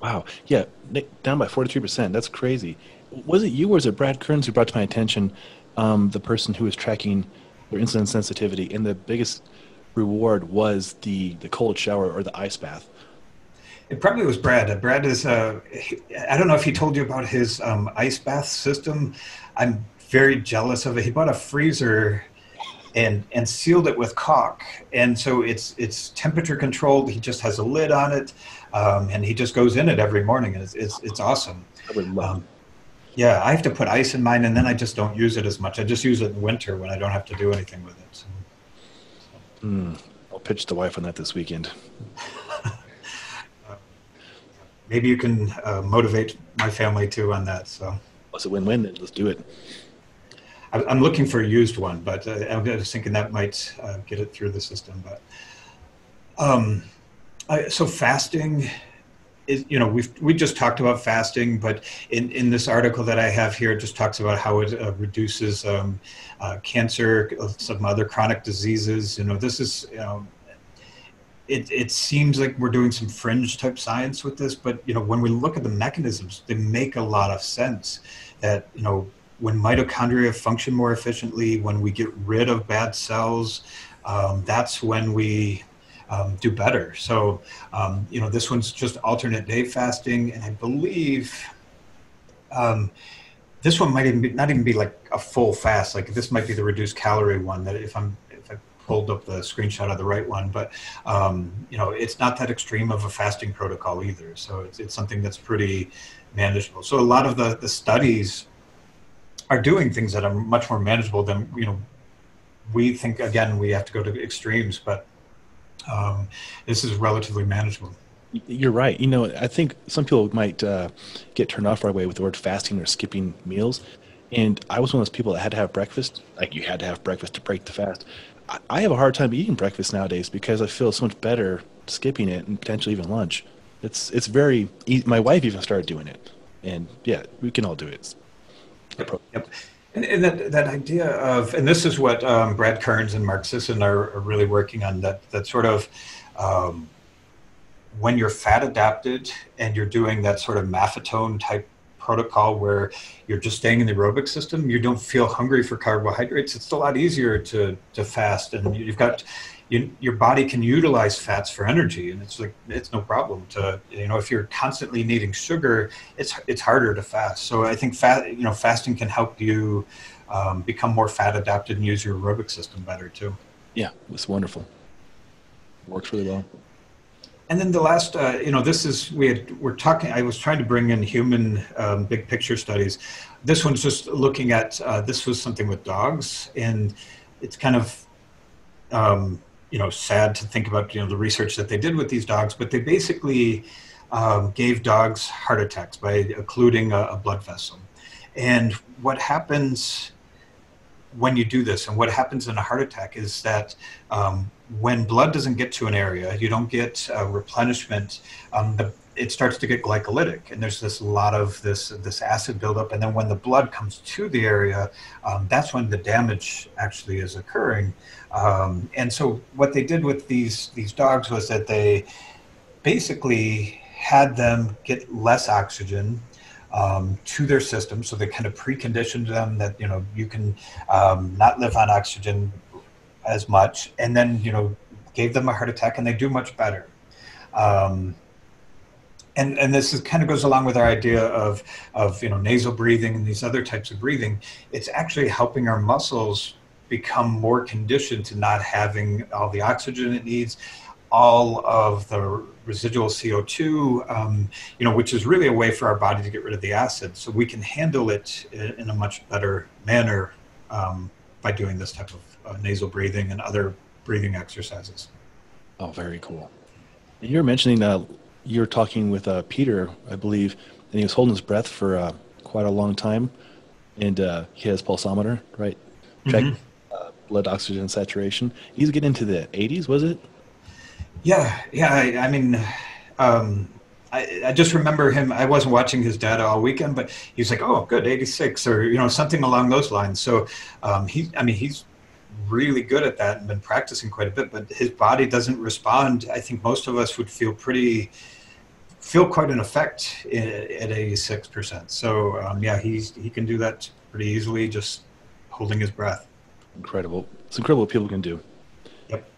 Wow. Yeah, down by 43%. That's crazy. Was it you or was it Brad Kearns who brought to my attention the person who was tracking their insulin sensitivity, and the biggest reward was the cold shower or the ice bath? It probably was Brad. Brad is, I don't know if he told you about his ice bath system. I'm very jealous of it. He bought a freezer and sealed it with caulk. And so it's temperature controlled. He just has a lid on it. And he just goes in it every morning. And it's awesome. I would love it. Yeah, I have to put ice in mine, and then I just don't use it as much. I just use it in winter when I don't have to do anything with it. So. I'll pitch the wife on that this weekend. Maybe you can motivate my family too on that. So it's a win-win. Then let's do it. I'm looking for a used one, but I was thinking that might get it through the system. But so fasting is, we just talked about fasting, but in this article that I have here, it just talks about how it reduces cancer, some other chronic diseases. This is, it seems like we're doing some fringe type science with this, but when we look at the mechanisms, they make a lot of sense. That when mitochondria function more efficiently, when we get rid of bad cells, that's when we do better. So, this one's just alternate day fasting, and I believe this one might not even be like a full fast. Like this might be the reduced calorie one that if I pulled up the screenshot of the right one, but it's not that extreme of a fasting protocol either. So it's something that's pretty manageable. So a lot of the studies are doing things that are much more manageable than, we think. Again, we have to go to extremes, but this is relatively manageable. You're right. I think some people might get turned off right away with the word fasting or skipping meals. And I was one of those people that had to have breakfast. Like, you had to have breakfast to break the fast. I have a hard time eating breakfast nowadays because I feel so much better skipping it, and potentially even lunch. It's very easy. My wife even started doing it. And yeah, we can all do it. Yep. And that idea of, and this is what Brad Kearns and Mark Sisson are really working on, that sort of, when you're fat adapted and you're doing that sort of maffetone type protocol where you're just staying in the aerobic system, you don't feel hungry for carbohydrates. It's a lot easier to fast, and your body can utilize fats for energy, and it's no problem to, if you're constantly needing sugar, it's harder to fast. So I think fasting can help you become more fat adapted and use your aerobic system better too. Yeah, it's wonderful. Works really well. And then the last, we're talking, I was trying to bring in human big picture studies. This one's just looking at, this was something with dogs, and it's kind of, sad to think about, the research that they did with these dogs, but they basically gave dogs heart attacks by occluding a blood vessel. And what happens when you do this, and what happens in a heart attack, is that when blood doesn't get to an area, you don't get replenishment, it starts to get glycolytic, and there's a lot of this acid buildup. And then when the blood comes to the area, that's when the damage actually is occurring. And so what they did with these dogs was that they basically had them get less oxygen to their system. So they kind of preconditioned them that, you can not live on oxygen as much, and then, gave them a heart attack, and they do much better. And this kind of goes along with our idea of nasal breathing and these other types of breathing. It's actually helping our muscles become more conditioned to not having all the oxygen it needs, all of the residual CO2, which is really a way for our body to get rid of the acid. So we can handle it in a much better manner by doing this type of nasal breathing and other breathing exercises. Oh, very cool. And you were mentioning you were talking with Peter, I believe, and he was holding his breath for quite a long time, and he has pulsometer, right? Check blood oxygen saturation. He's getting into the 80s, was it? Yeah. I mean, I just remember him. I wasn't watching his data all weekend, but he's like, "Oh, good, 86," or something along those lines. So he's really good at that and been practicing quite a bit. But his body doesn't respond. I think most of us would feel quite an effect at 86%. So he can do that pretty easily, just holding his breath. Incredible! It's incredible what people can do. Yep.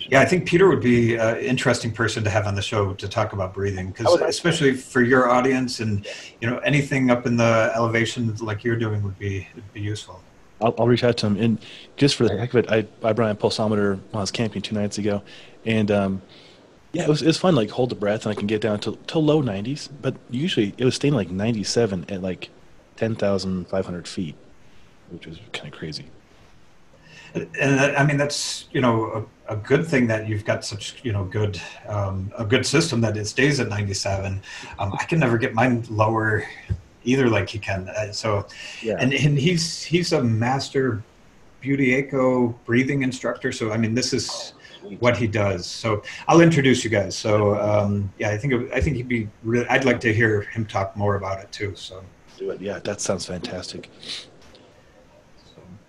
Yeah, I think Peter would be an interesting person to have on the show to talk about breathing, because especially for your audience, and anything up in the elevation like you're doing would be useful. I'll reach out to him, and just for the heck of it, I brought a pulsometer when I was camping 2 nights ago, and it was fun. Like, hold the breath, and I can get down to low 90s, but usually it was staying like 97 at like 10,500 feet, which was kind of crazy. And I mean, that's a good thing that you've got such good a good system that it stays at 97. I can never get mine lower either, like he can. And he's a master Beauty breathing instructor. So I mean, this is what he does. So I'll introduce you guys. So I think he'd be really. I'd like to hear him talk more about it too. So do it. Yeah, that sounds fantastic.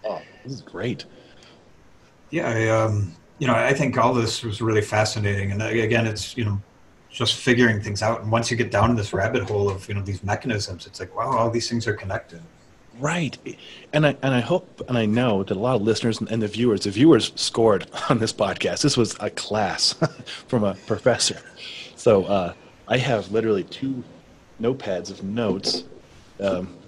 Oh, this is great. Yeah, I think all this was really fascinating, and again, it's just figuring things out. And once you get down this rabbit hole of these mechanisms, it's like, wow, all these things are connected. Right. And I hope and I know that a lot of listeners and the viewers scored on this podcast. This was a class from a professor. So I have literally 2 notepads of notes.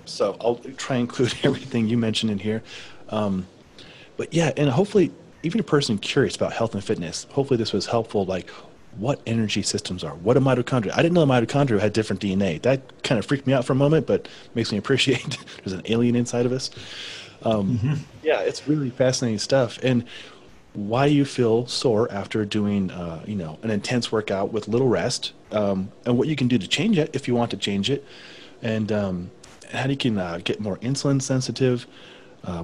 So I'll try and include everything you mentioned in here. But yeah, and hopefully even a person curious about health and fitness, hopefully this was helpful, like what energy systems are, what a mitochondria. I didn't know mitochondria had different DNA. That kind of freaked me out for a moment, but makes me appreciate there's an alien inside of us. Yeah, it's really fascinating stuff. And why you feel sore after doing, an intense workout with little rest, and what you can do to change it if you want to change it, and how you can get more insulin sensitive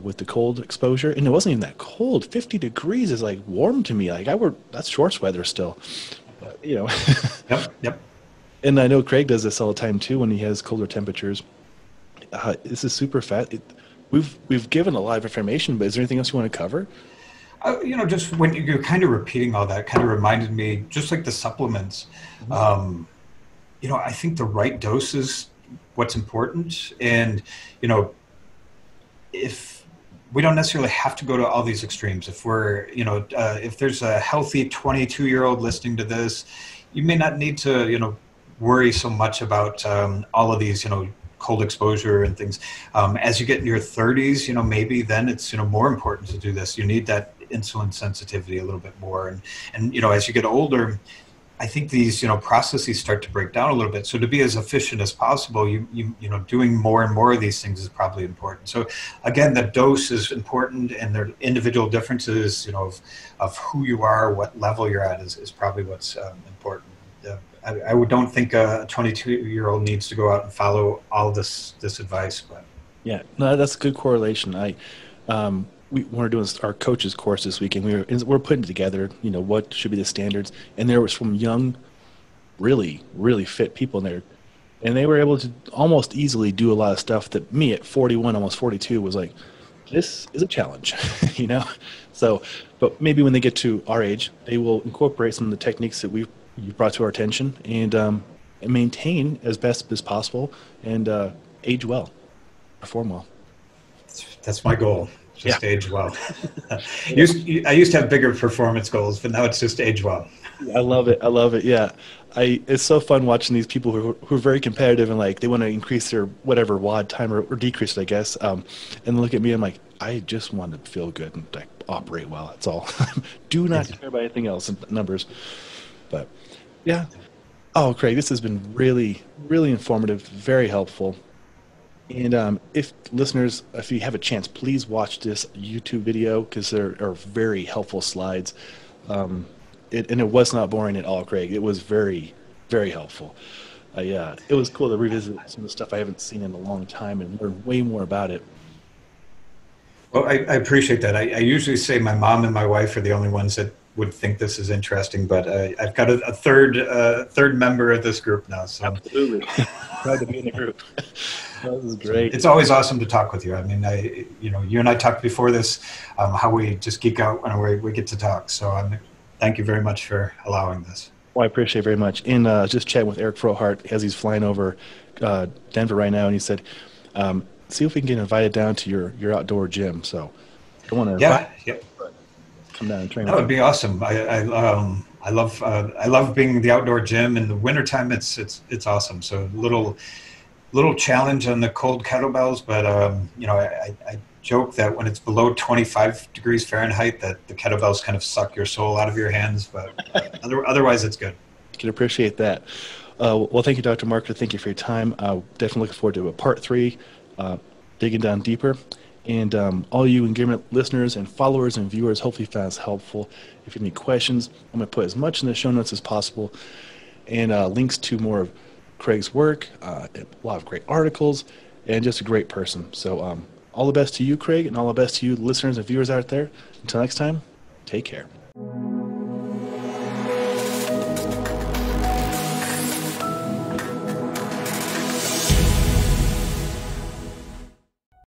with the cold exposure. And it wasn't even that cold. 50 degrees is like warm to me. Like that's shorts weather still. But. Yep. And I know Craig does this all the time too when he has colder temperatures. This is super fat. We've given a lot of information, but is there anything else you want to cover? Just when you're kind of repeating all that, kind of reminded me, just like the supplements. I think the right dose is what's important, and if we don't necessarily have to go to all these extremes. If we're, if there's a healthy 22-year-old listening to this, you may not need to, worry so much about all of these, cold exposure and things. As you get in your 30s, maybe then it's, more important to do this. You need that insulin sensitivity a little bit more. And as you get older, I think these, processes start to break down a little bit. So to be as efficient as possible, doing more and more of these things is probably important. So again, the dose is important, and their individual differences, of who you are, what level you're at is probably what's important. I don't think a 22-year-old needs to go out and follow all this advice. But yeah, no, that's a good correlation. We were doing our coaches course this week, and we're putting together, what should be the standards. And there was some young, really, really fit people in there, and they were able to almost easily do a lot of stuff that me at 41, almost 42, was like, this is a challenge, So, but maybe when they get to our age, they will incorporate some of the techniques that you brought to our attention, and maintain as best as possible, and age well, perform well. That's my goal. Just age well. I used to have bigger performance goals, but now it's just age well. I love it. Yeah. It's so fun watching these people who are very competitive, and like they want to increase their whatever WOD time or decrease it, I guess. And look at me, I'm like, I just want to feel good and like operate well. That's all. Do not care about anything else in numbers. But yeah. Oh, Craig, this has been really, really informative, very helpful. And if listeners, if you have a chance, please watch this YouTube video, because there are very helpful slides. And it was not boring at all, Craig. It was very, very helpful. It was cool to revisit some of the stuff I haven't seen in a long time and learn way more about it. Well, I appreciate that. I usually say my mom and my wife are the only ones that would think this is interesting, but I've got a third member of this group now. So. Absolutely. Proud to be in the group. This is great. It's always awesome to talk with you. I mean, you and I talked before this, how we just geek out when we get to talk. So thank you very much for allowing this. Well, I appreciate it very much. And just chatting with Eric Frohart as he's flying over Denver right now, and he said, see if we can get invited down to your outdoor gym. So I want to come down and train. That would be awesome. I love being in the outdoor gym in the wintertime. It's awesome. So little challenge on the cold kettlebells, but I joke that when it's below 25 degrees Fahrenheit, that the kettlebells kind of suck your soul out of your hands, but otherwise it's good. I can appreciate that. Well, thank you, Dr. Marker. Thank you for your time. Definitely looking forward to a part 3, digging down deeper. And all you Engearment listeners and followers and viewers, hopefully you found this helpful. If you have any questions, I'm going to put as much in the show notes as possible, and links to more of Craig's work, a lot of great articles, and just a great person. So all the best to you, Craig, and all the best to you listeners and viewers out there. Until next time, take care.